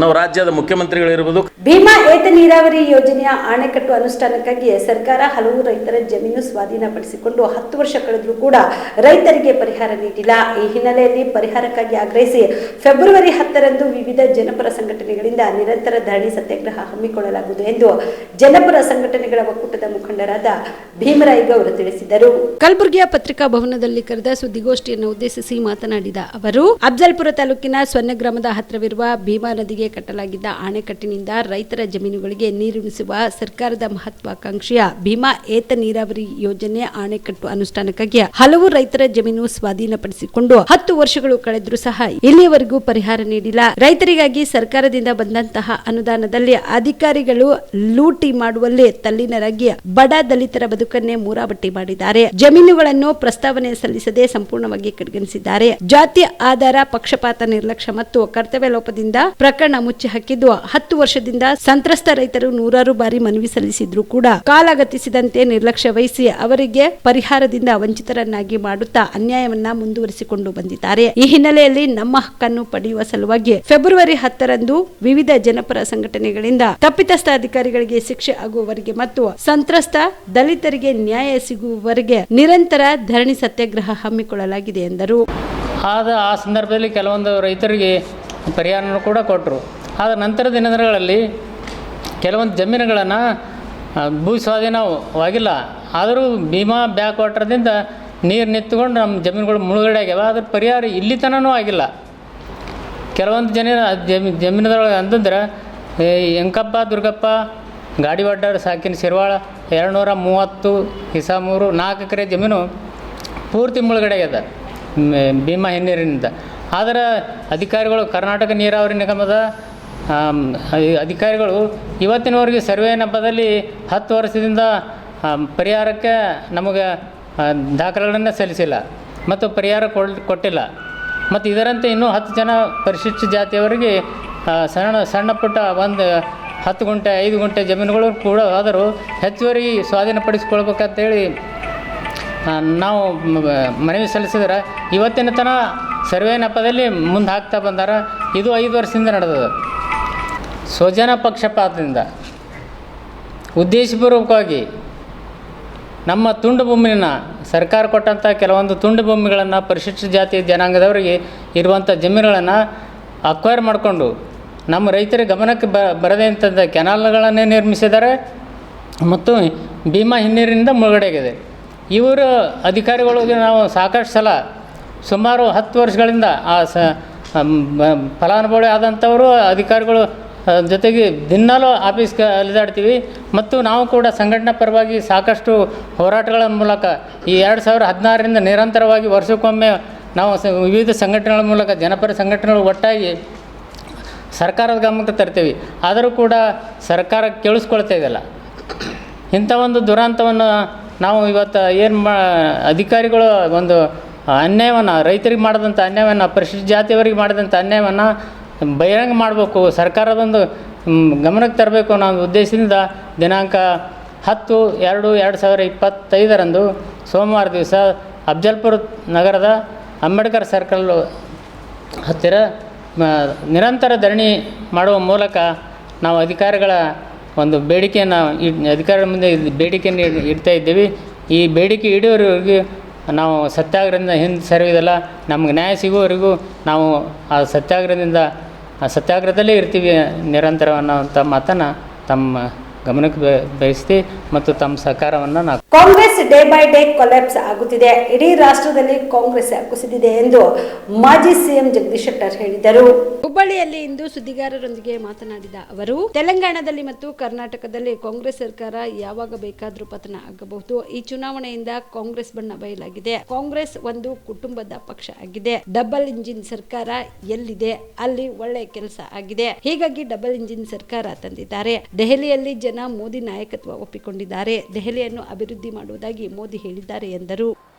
ನಾವು ರಾಜ್ಯದ ಮುಖ್ಯಮಂತ್ರಿಗಳಿರ್ಬೋದು. ಭೀಮಾ ಏತ ನೀರಾವರಿ ಯೋಜನೆಯ ಅಣೆಕಟ್ಟು ಅನುಷ್ಠಾನಕ್ಕಾಗಿ ಸರ್ಕಾರ ಹಲವು ರೈತರ ಜಮೀನು ಸ್ವಾಧೀನಪಡಿಸಿಕೊಂಡು 10 ವರ್ಷ ಕಳೆದರೂ ಕೂಡ ರೈತರಿಗೆ ಪರಿಹಾರ ನೀಡಿಲ್ಲ. ಈ ಹಿನ್ನೆಲೆಯಲ್ಲಿ ಪರಿಹಾರಕ್ಕಾಗಿ ಆಗ್ರಹಿಸಿ ಫೆಬ್ರವರಿ 10ರಂದು ವಿವಿಧ ಜನಪರ ಸಂಘಟನೆಗಳಿಂದ ನಿರಂತರ ಧರಣಿ ಸತ್ಯಾಗ್ರಹ ಹಮ್ಮಿಕೊಳ್ಳಲಾಗುವುದು ಎಂದು ಜನಪರ ಸಂಘಟನೆಗಳ ಒಕ್ಕೂಟದ ಮುಖಂಡರಾದ ಭೀಮರಾಯ ಗೌಡ ತಿಳಿಸಿದರು. ಕಲಬುರಗಿಯ ಪತ್ರಿಕಾ ಭವನದಲ್ಲಿ ಕರೆದ ಸುದ್ದಿಗೋಷ್ಠಿಯನ್ನು ಉದ್ದೇಶಿಸಿ ಮಾತನಾಡಿದ ಅವರು, ಅಫ್ಜಲ್ಪುರ ತಾಲೂಕಿನ ಸ್ವರ್ಣ ಗ್ರಾಮದ ಹತ್ತಿರವಿರುವ ಭೀಮಾ ನದಿಗೆ ಕಟ್ಟಲಾಗಿದ್ದ ಅಣೆಕಟ್ಟಿನಿಂದ ರೈತರ ಜಮೀನುಗಳಿಗೆ ನೀರುಣಿಸುವ ಸರ್ಕಾರದ ಮಹತ್ವಾಕಾಂಕ್ಷೆಯ ಭೀಮಾ ಏತ ನೀರಾವರಿ ಯೋಜನೆ ಅಣೆಕಟ್ಟು ಅನುಷ್ಠಾನಕ್ಕಾಗಿ ಹಲವು ರೈತರ ಜಮೀನು ಸ್ವಾಧೀನಪಡಿಸಿಕೊಂಡು 10 ವರ್ಷಗಳು ಕಳೆದರೂ ಸಹ ಇಲ್ಲಿಯವರೆಗೂ ಪರಿಹಾರ ನೀಡಿಲ್ಲ. ರೈತರಿಗಾಗಿ ಸರ್ಕಾರದಿಂದ ಬಂದಂತಹ ಅನುದಾನದಲ್ಲಿ ಅಧಿಕಾರಿಗಳು ಲೂಟಿ ಮಾಡುವಲ್ಲಿ ತಲ್ಲೀನರಾಗಿ ಬಡ ದಲಿತರ ಬದುಕನ್ನೇ ಮೂರಾಬಟ್ಟಿ ಮಾಡಿದ್ದಾರೆ. ಜಮೀನುಗಳನ್ನು ಪ್ರಸ್ತಾವನೆ ಸಲ್ಲಿಸದೆ ಸಂಪೂರ್ಣವಾಗಿ ಕಡೆಗಣಿಸಿದ್ದಾರೆ. ಜಾತಿ ಆಧಾರ, ಪಕ್ಷಪಾತ, ನಿರ್ಲಕ್ಷ್ಯ ಮತ್ತು ಕರ್ತವ್ಯ ಲೋಪದಿಂದ ಪ್ರಕರಣ ಮುಚ್ಚಿ ಹಾಕಿದ್ದು 10 ವರ್ಷದಿಂದ ಸಂತ್ರಸ್ತ ರೈತರು ನೂರಾರು ಬಾರಿ ಮನವಿ ಸಲ್ಲಿಸಿದ್ರು ಕೂಡ ಕಾಲಗತಿಸಿದಂತೆ ನಿರ್ಲಕ್ಷ್ಯ ವಹಿಸಿ ಅವರಿಗೆ ಪರಿಹಾರದಿಂದ ವಂಚಿತರನ್ನಾಗಿ ಮಾಡುತ್ತಾ ಅನ್ಯಾಯವನ್ನ ಮುಂದುವರಿಸಿಕೊಂಡು ಬಂದಿದ್ದಾರೆ. ಈ ಹಿನ್ನೆಲೆಯಲ್ಲಿ ನಮ್ಮ ಹಕ್ಕನ್ನು ಪಡೆಯುವ ಸಲುವಾಗಿ ಫೆಬ್ರವರಿ 10ರಂದು ವಿವಿಧ ಜನಪರ ಸಂಘಟನೆಗಳಿಂದ ತಪ್ಪಿತಸ್ಥ ಅಧಿಕಾರಿಗಳಿಗೆ ಶಿಕ್ಷೆ ಆಗುವವರೆಗೆ ಮತ್ತು ಸಂತ್ರಸ್ತ ದಲಿತರಿಗೆ ನ್ಯಾಯ ಸಿಗುವವರೆಗೆ ನಿರಂತರ ಧರಣಿ ಸತ್ಯಾಗ್ರಹ ಹಮ್ಮಿಕೊಳ್ಳಲಾಗಿದೆ ಎಂದರು. ಆ ಸಂದರ್ಭದಲ್ಲಿ ಕೆಲವೊಂದು ರೈತರಿಗೆ ಪರಿಹಾರನೂ ಕೂಡ ಕೊಟ್ಟರು. ಆದ ನಂತರ ದಿನಗಳಲ್ಲಿ ಕೆಲವೊಂದು ಜಮೀನುಗಳನ್ನು ಭೂ ಸ್ವಾಧೀನವಾಗಿಲ್ಲ, ಆದರೂ ಭೀಮಾ ಬ್ಯಾಕ್ ವಾಟರ್ದಿಂದ ನೀರು ನಿಂತ್ಕೊಂಡು ನಮ್ಮ ಜಮೀನುಗಳು ಮುಳುಗಡೆ ಆಗ್ಯಾವ. ಅದ್ರ ಪರಿಹಾರ ಇಲ್ಲಿ ತನೂ ಆಗಿಲ್ಲ. ಕೆಲವೊಂದು ಜಮೀನುದೊಳಗೆ ಅಂತಂದ್ರೆ ಎಂಕಪ್ಪ, ದುರ್ಗಪ್ಪ, ಗಾಡಿವಾಡ, ಸಾಕಿನ ಶಿರ್ವಾಳ 230 ಹಿಸಾ 4 ಎಕರೆ ಜಮೀನು ಪೂರ್ತಿ ಮುಳುಗಡೆ ಆಗ್ಯದ ಭೀಮಾ ಹಿನ್ನೀರಿನಿಂದ. ಆದರೆ ಅಧಿಕಾರಿಗಳು, ಕರ್ನಾಟಕ ನೀರಾವರಿ ನಿಗಮದ ಅಧಿಕಾರಿಗಳು ಇವತ್ತಿನವರೆಗೆ ಸರ್ವೆ ಹಬ್ಬದಲ್ಲಿ 10 ವರ್ಷದಿಂದ ಪರಿಹಾರಕ್ಕೆ ನಮಗೆ ದಾಖಲೆಗಳನ್ನು ಸಲ್ಲಿಸಿಲ್ಲ ಮತ್ತು ಪರಿಹಾರ ಕೊಟ್ಟಿಲ್ಲ. ಮತ್ತು ಇದರಂತೆ ಇನ್ನೂ 10 ಜನ ಪರಿಶಿಷ್ಟ ಜಾತಿಯವರಿಗೆ ಸಣ್ಣ ಪುಟ್ಟ 10 ಗುಂಟೆ 5 ಗುಂಟೆ ಜಮೀನುಗಳು ಕೂಡ ಆದರೂ ಹೆಚ್ಚುವರಿ ಸ್ವಾಧೀನಪಡಿಸ್ಕೊಳ್ಬೇಕಂತೇಳಿ ನಾವು ಮನವಿ ಸಲ್ಲಿಸಿದ್ರೆ ಇವತ್ತಿನ ತನಕ ಸರ್ವೆ ನೆಪದಲ್ಲಿ ಮುಂದೆ ಹಾಕ್ತಾ ಬಂದಾರ. ಇದು 5 ವರ್ಷದಿಂದ ನಡೆದದ. ಸ್ವಜನ ಪಕ್ಷಪಾತದಿಂದ ಉದ್ದೇಶಪೂರ್ವಕವಾಗಿ ನಮ್ಮ ತುಂಡು ಭೂಮಿನ ಸರ್ಕಾರ ಕೊಟ್ಟಂಥ ಕೆಲವೊಂದು ತುಂಡು ಭೂಮಿಗಳನ್ನು ಪರಿಶಿಷ್ಟ ಜಾತಿ ಜನಾಂಗದವರಿಗೆ ಇರುವಂಥ ಜಮೀನುಗಳನ್ನು ಅಕ್ವೈರ್ ಮಾಡಿಕೊಂಡು ನಮ್ಮ ರೈತರ ಗಮನಕ್ಕೆ ಬರದೇ ಇಂಥದ್ದು ಕೆನಾಲ್ಗಳನ್ನೇ ನಿರ್ಮಿಸಿದ್ದಾರೆ ಮತ್ತು ಭೀಮಾ ಹಿನ್ನೀರಿನಿಂದ ಮುಳುಗಡೆಯಾಗಿದೆ. ಇವರು ಅಧಿಕಾರಿಗಳಿಗೆ ನಾವು ಸಾಕಷ್ಟು ಸಲ ಸುಮಾರು 10 ವರ್ಷಗಳಿಂದ ಫಲಾನುಭವಿ ಆದಂಥವರು ಅಧಿಕಾರಿಗಳು ಜೊತೆಗೆ ದಿನಾಲೂ ಆಫೀಸ್ಗೆ ಅಲಿದಾಡ್ತೀವಿ ಮತ್ತು ನಾವು ಕೂಡ ಸಂಘಟನಾ ಪರವಾಗಿ ಸಾಕಷ್ಟು ಹೋರಾಟಗಳ ಮೂಲಕ ಈ 2016ರಿಂದ ನಿರಂತರವಾಗಿ ವರ್ಷಕ್ಕೊಮ್ಮೆ ನಾವು ವಿವಿಧ ಸಂಘಟನೆಗಳ ಮೂಲಕ ಜನಪರ ಸಂಘಟನೆಗಳು ಒಟ್ಟಾಗಿ ಸರ್ಕಾರದ ಗಮನಕ್ಕೆ ತರ್ತೀವಿ. ಆದರೂ ಕೂಡ ಸರ್ಕಾರ ಕೇಳಿಸ್ಕೊಳ್ತಾ ಇದೆಯಲ್ಲ. ಇಂಥ ಒಂದು ದುರಂತವನ್ನು ನಾವು ಇವತ್ತು ಅಧಿಕಾರಿಗಳು ಒಂದು ಅನ್ಯಾಯವನ್ನು, ರೈತರಿಗೆ ಮಾಡಿದಂಥ ಅನ್ಯಾಯವನ್ನು, ಪರಿಶಿಷ್ಟ ಜಾತಿಯವರಿಗೆ ಮಾಡಿದಂಥ ಅನ್ಯಾಯವನ್ನು ಬಹಿರಂಗ ಮಾಡಬೇಕು, ಸರ್ಕಾರದೊಂದು ಗಮನಕ್ಕೆ ತರಬೇಕು ಅನ್ನೋ ಒಂದು ಉದ್ದೇಶದಿಂದ ದಿನಾಂಕ 10/2/2025ರಂದು ಸೋಮವಾರ ದಿವಸ ಅಫ್ಜಲ್ಪುರ ನಗರದ ಅಂಬೇಡ್ಕರ್ ಸರ್ಕಲ್ ಹತ್ತಿರ ನಿರಂತರ ಧರಣಿ ಮಾಡುವ ಮೂಲಕ ನಾವು ಅಧಿಕಾರಿಗಳ ಒಂದು ಬೇಡಿಕೆಯನ್ನು ಅಧಿಕಾರಿಗಳ ಮುಂದೆ ಬೇಡಿಕೆಯನ್ನು ಇಡ್ತಾ ಇದ್ದೀವಿ. ಈ ಬೇಡಿಕೆ ಈಡೇರೋವರೆಗೂ ನಾವು ಸತ್ಯಾಗ್ರಹದಿಂದ ಹಿಂದೆ ಸರಿಯೋದಿಲ್ಲ. ನಮಗೆ ನ್ಯಾಯ ಸಿಗುವವರೆಗೂ ನಾವು ಆ ಸತ್ಯಾಗ್ರಹದಲ್ಲೇ ಇರ್ತೀವಿ ನಿರಂತರ ಅನ್ನೋಂಥ ಮಾತನ್ನು ತಮ್ಮ ಗಮನಕ್ಕೆ ಬಯಸ್ತೀವಿ ಮತ್ತು ತಮ್ಮ ಸಹಕಾರವನ್ನು ನಾವು. Congress day by day collapse ಆಗುತ್ತಿದೆ. ಇಡೀ ರಾಷ್ಟ್ರದಲ್ಲಿ ಕಾಂಗ್ರೆಸ್ ಕುಸಿದಿದೆ ಎಂದು ಮಾಜಿ ಸಿಎಂ ಜಗದೀಶ್ ಶೆಟ್ಟರ್ ಹೇಳಿದರು. ಹುಬ್ಬಳ್ಳಿಯಲ್ಲಿ ಇಂದು ಸುದ್ದಿಗಾರರೊಂದಿಗೆ ಮಾತನಾಡಿದ ಅವರು, ತೆಲಂಗಾಣದಲ್ಲಿ ಮತ್ತು ಕರ್ನಾಟಕದಲ್ಲಿ ಕಾಂಗ್ರೆಸ್ ಸರ್ಕಾರ ಯಾವಾಗ ಬೇಕಾದರೂ ಪತನ ಆಗಬಹುದು. ಈ ಚುನಾವಣೆಯಿಂದ ಕಾಂಗ್ರೆಸ್ ಬಣ್ಣ ಬಯಲಾಗಿದೆ. ಕಾಂಗ್ರೆಸ್ ಒಂದು ಕುಟುಂಬದ ಪಕ್ಷ ಆಗಿದೆ. ಡಬಲ್ ಇಂಜಿನ್ ಸರ್ಕಾರ ಎಲ್ಲಿದೆ ಅಲ್ಲಿ ಒಳ್ಳೆ ಕೆಲಸ ಆಗಿದೆ. ಹೀಗಾಗಿ ಡಬಲ್ ಇಂಜಿನ್ ಸರ್ಕಾರ ತಂದಿದ್ದಾರೆ. ದೆಹಲಿಯಲ್ಲಿ ಜನ ಮೋದಿ ನಾಯಕತ್ವ ಒಪ್ಪಿಕೊಂಡಿದ್ದಾರೆ. ದೆಹಲಿಯನ್ನು ಅಭಿವೃದ್ಧಿ ಮಾಡುವುದಾಗಿ ಮೋದಿ ಹೇಳಿದ್ದಾರೆ ಎಂದರು.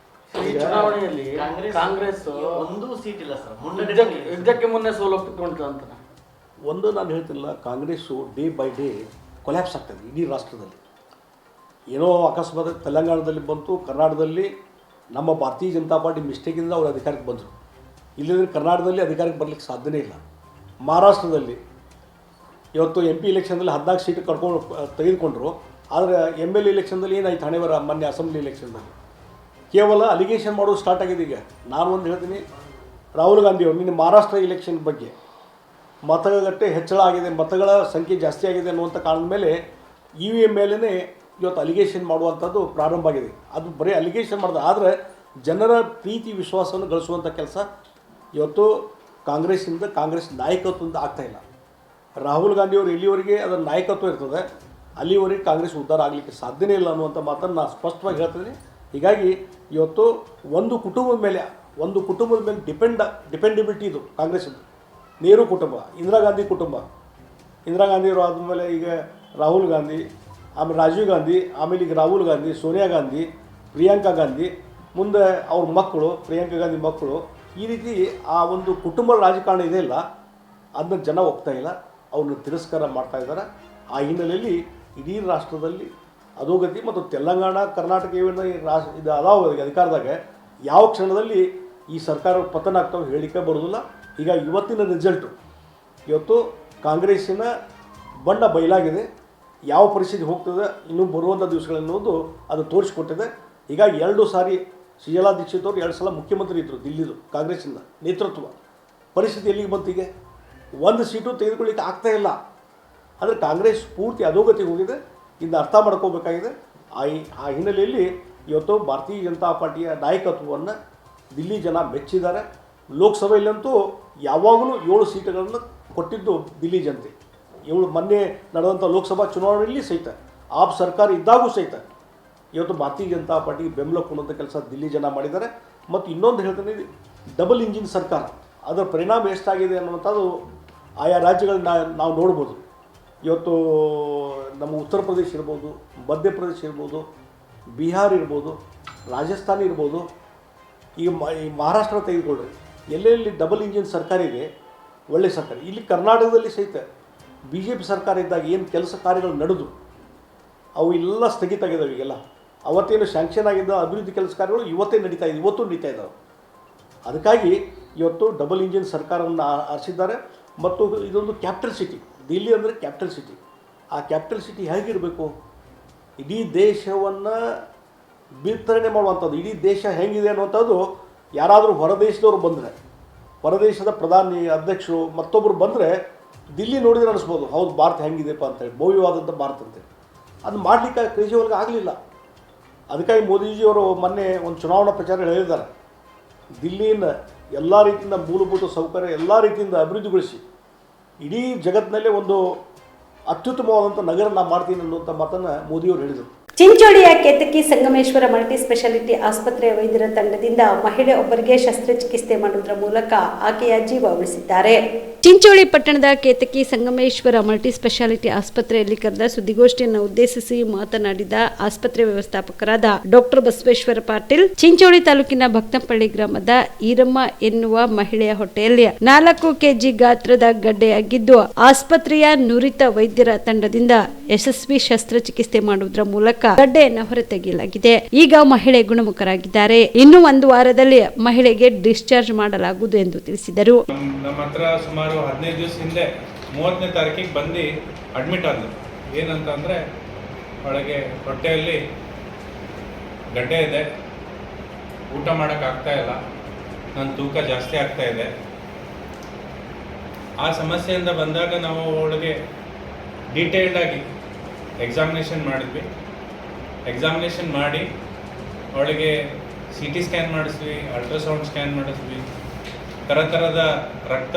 ಈ ಚುನಾವಣೆಯಲ್ಲಿ ಕಾಂಗ್ರೆಸ್ ಒಂದು ಸೀಟ್ ಇಲ್ಲ ಸರ್. ಯುದ್ಧಕ್ಕೆ ಮುನ್ನೆ ಸೋಲೊಪ್ಪಿಕೊಂಡು ಅಂತ ಒಂದು ನಾನು ಹೇಳ್ತಿಲ್ಲ, Congress day by day collapse ಆಗ್ತದೆ ಇಡೀ ರಾಷ್ಟ್ರದಲ್ಲಿ. ಏನೋ ಅಕಸ್ಮಾತ್ ತೆಲಂಗಾಣದಲ್ಲಿ ಬಂತು, ಕರ್ನಾಟಕದಲ್ಲಿ ನಮ್ಮ ಭಾರತೀಯ ಜನತಾ ಪಾರ್ಟಿ ಮಿಸ್ಟೇಕಿಂದ ಅವರು ಅಧಿಕಾರಕ್ಕೆ ಬಂದರು. ಇಲ್ಲದ್ರೆ ಕರ್ನಾಟಕದಲ್ಲಿ ಅಧಿಕಾರಕ್ಕೆ ಬರಲಿಕ್ಕೆ ಸಾಧ್ಯನೇ ಇಲ್ಲ. ಮಹಾರಾಷ್ಟ್ರದಲ್ಲಿ ಇವತ್ತು MP ಇಲೆಕ್ಷನ್ದಲ್ಲಿ 14 ಸೀಟ್ ತೆಗೆದುಕೊಂಡ್ರು. ಆದರೆ MLA ಇಲೆಕ್ಷನ್ದಲ್ಲಿ ಏನಾಯ್ತು ಹಣೆಬರ ಮೊನ್ನೆ ಅಸೆಂಬ್ಲಿ ಇಲೆಕ್ಷನ್ದಲ್ಲಿ ಕೇವಲ ಅಲಿಗೇಷನ್ ಮಾಡೋದು ಸ್ಟಾರ್ಟ್ ಆಗಿದೆ. ಈಗ ನಾನು ಒಂದು ಹೇಳ್ತೀನಿ, ರಾಹುಲ್ ಗಾಂಧಿ ಅವರು ನಿನ್ನೆ ಮಹಾರಾಷ್ಟ್ರ ಇಲೆಕ್ಷನ್ ಬಗ್ಗೆ ಮತಗಟ್ಟೆ ಹೆಚ್ಚಳ ಆಗಿದೆ, ಮತಗಳ ಸಂಖ್ಯೆ ಜಾಸ್ತಿ ಆಗಿದೆ ಅನ್ನುವಂಥ ಕಾರಣದ ಮೇಲೆ EVM ಮೇಲೇ ಇವತ್ತು ಅಲಿಗೇಷನ್ ಮಾಡುವಂಥದ್ದು ಪ್ರಾರಂಭ ಆಗಿದೆ. ಅದು ಬರೀ ಅಲಿಗೇಷನ್ ಮಾಡಿದೆ, ಆದರೆ ಜನರ ಪ್ರೀತಿ ವಿಶ್ವಾಸವನ್ನು ಗಳಿಸುವಂಥ ಕೆಲಸ ಇವತ್ತು ಕಾಂಗ್ರೆಸ್ಸಿಂದ, ಕಾಂಗ್ರೆಸ್ ನಾಯಕತ್ವದಿಂದ ಆಗ್ತಾಯಿಲ್ಲ. ರಾಹುಲ್ ಗಾಂಧಿಯವರು ಎಲ್ಲಿವರೆಗೆ ಅದರ ನಾಯಕತ್ವ ಇರ್ತದೆ ಅಲ್ಲಿವರೆಗೆ ಕಾಂಗ್ರೆಸ್ ಉದ್ಧಾರ ಆಗಲಿಕ್ಕೆ ಸಾಧ್ಯನೇ ಇಲ್ಲ ಅನ್ನುವಂಥ ಮಾತನ್ನು ನಾನು ಸ್ಪಷ್ಟವಾಗಿ ಹೇಳ್ತೀನಿ. ಹೀಗಾಗಿ ಇವತ್ತು ಒಂದು ಕುಟುಂಬದ ಮೇಲೆ ಡಿಪೆಂಡಿಬಿಲಿಟಿ ಇದು ಕಾಂಗ್ರೆಸ್ಸದ್ದು. ನೆಹರು ಕುಟುಂಬ, ಇಂದಿರಾ ಗಾಂಧಿಯವರು ಆದಮೇಲೆ ಈಗ ರಾಹುಲ್ ಗಾಂಧಿ, ಆಮೇಲೆ ರಾಜೀವ್ ಗಾಂಧಿ, ಆಮೇಲೆ ಈಗ ರಾಹುಲ್ ಗಾಂಧಿ, ಸೋನಿಯಾ ಗಾಂಧಿ, ಪ್ರಿಯಾಂಕಾ ಗಾಂಧಿ, ಮುಂದೆ ಅವ್ರ ಮಕ್ಕಳು, ಪ್ರಿಯಾಂಕಾ ಗಾಂಧಿ ಮಕ್ಕಳು, ಈ ರೀತಿ ಆ ಒಂದು ಕುಟುಂಬ ರಾಜಕಾರಣ ಇದೆಯಲ್ಲ ಅದನ್ನ ಜನ ಒಪ್ತಾ ಇಲ್ಲ, ಅವ್ರನ್ನ ತಿರಸ್ಕಾರ ಮಾಡ್ತಾ ಇದ್ದಾರೆ. ಆ ಹಿನ್ನೆಲೆಯಲ್ಲಿ ಇಡೀ ರಾಷ್ಟ್ರದಲ್ಲಿ ಅಧೋಗತಿ ಮತ್ತು ತೆಲಂಗಾಣ ಕರ್ನಾಟಕ ಏನು ಇದು ಅದಾವ ಅಧಿಕಾರದಾಗ ಯಾವ ಕ್ಷಣದಲ್ಲಿ ಈ ಸರ್ಕಾರ ಪತನ ಆಗ್ತಾವೆ ಹೇಳಿಕೆ ಬರೋದಿಲ್ಲ. ಈಗ ಇವತ್ತಿನ ರಿಸಲ್ಟು ಇವತ್ತು ಕಾಂಗ್ರೆಸ್ಸಿನ ಬಣ್ಣ ಬಯಲಾಗಿದೆ. ಯಾವ ಪರಿಸ್ಥಿತಿ ಹೋಗ್ತದೆ ಇನ್ನೂ ಬರುವಂಥ ದಿವಸಗಳನ್ನೋದು ಅದು ತೋರಿಸ್ಕೊಟ್ಟಿದೆ. ಈಗ 2 ಸಾರಿ ಶೀಲಾ ದೀಕ್ಷಿತ್ ಅವರು 2 ಸಲ ಮುಖ್ಯಮಂತ್ರಿ ಇದ್ದರು ದಿಲ್ಲಿದು ಕಾಂಗ್ರೆಸ್ಸಿಂದ ನೇತೃತ್ವ. ಪರಿಸ್ಥಿತಿ ಎಲ್ಲಿಗೆ ಬಂತಿಗೆ? 1 ಸೀಟು ತೆಗೆದುಕೊಳ್ಳಿಕ್ಕೆ ಆಗ್ತಾ ಇಲ್ಲ. ಅಂದರೆ ಕಾಂಗ್ರೆಸ್ ಪೂರ್ತಿ ಅಧೋಗತಿಗೆ ಹೋಗಿದೆ. ಇನ್ನು ಅರ್ಥ ಮಾಡ್ಕೋಬೇಕಾಗಿದೆ. ಆ ಹಿನ್ನೆಲೆಯಲ್ಲಿ ಇವತ್ತು ಭಾರತೀಯ ಜನತಾ ಪಾರ್ಟಿಯ ನಾಯಕತ್ವವನ್ನು ದಿಲ್ಲಿ ಜನ ಮೆಚ್ಚಿದ್ದಾರೆ. ಲೋಕಸಭೆಯಲ್ಲಂತೂ ಯಾವಾಗಲೂ 7 ಸೀಟುಗಳನ್ನು ಕೊಟ್ಟಿದ್ದು ದಿಲ್ಲಿ ಜನತೆ. ಮೊನ್ನೆ ನಡೆದಂಥ ಲೋಕಸಭಾ ಚುನಾವಣೆಯಲ್ಲಿ ಸಹಿತ ಆಪ್ ಸರ್ಕಾರ ಇದ್ದಾಗೂ ಸಹಿತ ಇವತ್ತು ಭಾರತೀಯ ಜನತಾ ಪಾರ್ಟಿಗೆ ಬೆಂಬಲ ಕೊಡುವಂಥ ಕೆಲಸ ದಿಲ್ಲಿ ಜನ ಮಾಡಿದ್ದಾರೆ. ಮತ್ತು ಇನ್ನೊಂದು ಹೇಳ್ತೀನಿ, ಡಬಲ್ ಇಂಜಿನ್ ಸರ್ಕಾರ ಅದರ ಪರಿಣಾಮ ಎಷ್ಟಾಗಿದೆ ಅನ್ನುವಂಥದ್ದು ಆಯಾ ರಾಜ್ಯಗಳನ್ನ ನಾವು ನೋಡ್ಬೋದು. ಇವತ್ತು ನಮ್ಮ ಉತ್ತರ ಪ್ರದೇಶ ಇರ್ಬೋದು, ಮಧ್ಯಪ್ರದೇಶ ಇರ್ಬೋದು, ಬಿಹಾರ್ ಇರ್ಬೋದು, ರಾಜಸ್ಥಾನ ಇರ್ಬೋದು, ಈಗ ಈ ಮಹಾರಾಷ್ಟ್ರ ತೆಗೆದುಕೊಳ್ಳ್ರಿ, ಎಲ್ಲೆಲ್ಲಿ ಡಬಲ್ ಇಂಜಿನ್ ಸರ್ಕಾರ ಇದೆ, ಒಳ್ಳೆಯ ಸರ್ಕಾರ. ಇಲ್ಲಿ ಕರ್ನಾಟಕದಲ್ಲಿ ಸಹಿತ BJP ಸರ್ಕಾರ ಇದ್ದಾಗ ಏನು ಕೆಲಸ ಕಾರ್ಯಗಳು ನಡೆದು ಅವು ಎಲ್ಲ ಸ್ಥಗಿತ ಆಗಿದ್ದಾವೆ. ಈಗೆಲ್ಲ ಅವತ್ತೇನು ಸ್ಯಾಂಕ್ಷನ್ ಆಗಿದ್ದ ಅಭಿವೃದ್ಧಿ ಕೆಲಸ ಕಾರ್ಯಗಳು ಇವತ್ತೂ ನಡೀತಾ ಇದ್ದಾವೆ. ಅದಕ್ಕಾಗಿ ಇವತ್ತು ಡಬಲ್ ಇಂಜಿನ್ ಸರ್ಕಾರವನ್ನು ಆರಿಸಿದ್ದಾರೆ. ಮತ್ತು ಇದೊಂದು ಕ್ಯಾಪಿಟಲ್ ಸಿಟಿ, ದಿಲ್ಲಿ ಅಂದರೆ ಕ್ಯಾಪಿಟಲ್ ಸಿಟಿ. ಆ ಕ್ಯಾಪಿಟಲ್ ಸಿಟಿ ಹೇಗಿರಬೇಕು? ಇಡೀ ದೇಶವನ್ನು ವಿಸ್ತರಣೆ ಮಾಡುವಂಥದ್ದು, ಇಡೀ ದೇಶ ಹೇಗಿದೆ ಅನ್ನುವಂಥದ್ದು ಯಾರಾದರೂ ಹೊರದೇಶದವರು ಬಂದರೆ, ಹೊರದೇಶದ ಪ್ರಧಾನಿ ಅಧ್ಯಕ್ಷರು ಮತ್ತೊಬ್ಬರು ಬಂದರೆ ದಿಲ್ಲಿ ನೋಡಿದ್ರೆ ಅನಿಸ್ಬೋದು, ಹೌದು ಭಾರತ ಹೆಂಗಿದೆಪ್ಪ ಅಂತೇಳಿ, ಭವ್ಯವಾದಂಥ ಭಾರತ ಅಂತೇಳಿ. ಅದು ಮಾಡಲಿಕ್ಕೆ ಕೇಜ್ರಿವಾಲ್ಗೆ ಆಗಲಿಲ್ಲ. ಅದಕ್ಕಾಗಿ ಮೋದಿಜಿಯವರು ಮೊನ್ನೆ ಒಂದು ಚುನಾವಣಾ ಪ್ರಚಾರ ಹೇಳಿದ್ದಾರೆ, ದಿಲ್ಲಿಯಿಂದ ಎಲ್ಲ ರೀತಿಯಿಂದ ಮೂಲಭೂತ ಸೌಕರ್ಯ ಎಲ್ಲ ರೀತಿಯಿಂದ ಅಭಿವೃದ್ಧಿಗೊಳಿಸಿ ಇಡೀ ಜಗತ್ತಿನಲ್ಲೇ ಒಂದು ಅತ್ಯುತ್ತಮವಾದಂಥ ನಗರ ನಾನು ಮಾಡ್ತೀನಿ ಅನ್ನುವಂಥ ಮಾತನ್ನು ಮೋದಿಯವರು ಹೇಳಿದರು. ಚಿಂಚೋಳಿಯ ಕೇತಕಿ ಸಂಗಮೇಶ್ವರ ಮಲ್ಟಿ ಸ್ಪೆಷಾಲಿಟಿ ಆಸ್ಪತ್ರೆಯ ವೈದ್ಯರ ತಂಡದಿಂದ ಮಹಿಳೆ ಒಬ್ಬರಿಗೆ ಶಸ್ತ್ರಚಿಕಿತ್ಸೆ ಮಾಡುವುದರ ಮೂಲಕ ಆಕೆಯ ಜೀವ ಉಳಿಸಿದ್ದಾರೆ. ಚಿಂಚೋಳಿ ಪಟ್ಟಣದ ಕೇತಕಿ ಸಂಗಮೇಶ್ವರ ಮಲ್ಟಿ ಸ್ಪೆಷಾಲಿಟಿ ಆಸ್ಪತ್ರೆಯಲ್ಲಿ ಕರೆದ ಸುದ್ದಿಗೋಷ್ಠಿಯನ್ನು ಉದ್ದೇಶಿಸಿ ಮಾತನಾಡಿದ ಆಸ್ಪತ್ರೆ ವ್ಯವಸ್ಥಾಪಕರಾದ ಡಾಕ್ಟರ್ ಬಸವೇಶ್ವರ ಪಾಟೀಲ್, ಚಿಂಚೋಳಿ ತಾಲೂಕಿನ ಭಕ್ತಂಪಳ್ಳಿ ಗ್ರಾಮದ ಈರಮ್ಮ ಎನ್ನುವ ಮಹಿಳೆಯ ಹೊಟ್ಟೆಯಲ್ಲಿ 4 kg ಗಾತ್ರದ ಗಡ್ಡೆಯಾಗಿದ್ದು, ಆಸ್ಪತ್ರೆಯ ನುರಿತ ವೈದ್ಯರ ತಂಡದಿಂದ ಯಶಸ್ವಿ ಶಸ್ತ್ರಚಿಕಿತ್ಸೆ ಮಾಡುವುದರ ಮೂಲಕ ಗಡ್ಡೆಯನ್ನು ಹೊರತೆಗೆಯಲಾಗಿದೆ. ಈಗ ಮಹಿಳೆ ಗುಣಮುಖರಾಗಿದ್ದಾರೆ. ಇನ್ನು 1 ವಾರದಲ್ಲಿ ಮಹಿಳೆಗೆ ಡಿಸ್ಚಾರ್ಜ್ ಮಾಡಲಾಗುವುದು ಎಂದು ತಿಳಿಸಿದರು. ನಮ್ಮ ಹತ್ರ ಸುಮಾರು 15 ದಿವಸ ಹಿಂದೆ 30ನೇ ತಾರೀಕಿಗೆ ಬಂದು ಅಡ್ಮಿಟ್ ಆದ್ರು. ಏನಂತಂದರೆ ಒಳಗೆ ಹೊಟ್ಟೆಯಲ್ಲಿ ಗಡ್ಡೆ ಇದೆ, ಊಟ ಮಾಡೋಕ್ಕಾಗ್ತಾ ಇಲ್ಲ, ನನ್ನ ತೂಕ ಜಾಸ್ತಿ ಆಗ್ತಾ ಇದೆ. ಆ ಸಮಸ್ಯೆಯಿಂದ ಬಂದಾಗ ನಾವು ಅವಳಿಗೆ ಡೀಟೇಲ್ಡಾಗಿ ಎಕ್ಸಾಮಿನೇಷನ್ ಮಾಡಿದ್ವಿ. ಎಕ್ಸಾಮಿನೇಷನ್ ಮಾಡಿ ಅವಳಿಗೆ CT ಸ್ಕ್ಯಾನ್ ಮಾಡಿಸ್ವಿ, ಅಲ್ಟ್ರಾಸೌಂಡ್ ಸ್ಕ್ಯಾನ್ ಮಾಡಿಸ್ವಿ, ಥರದ ರಕ್ತ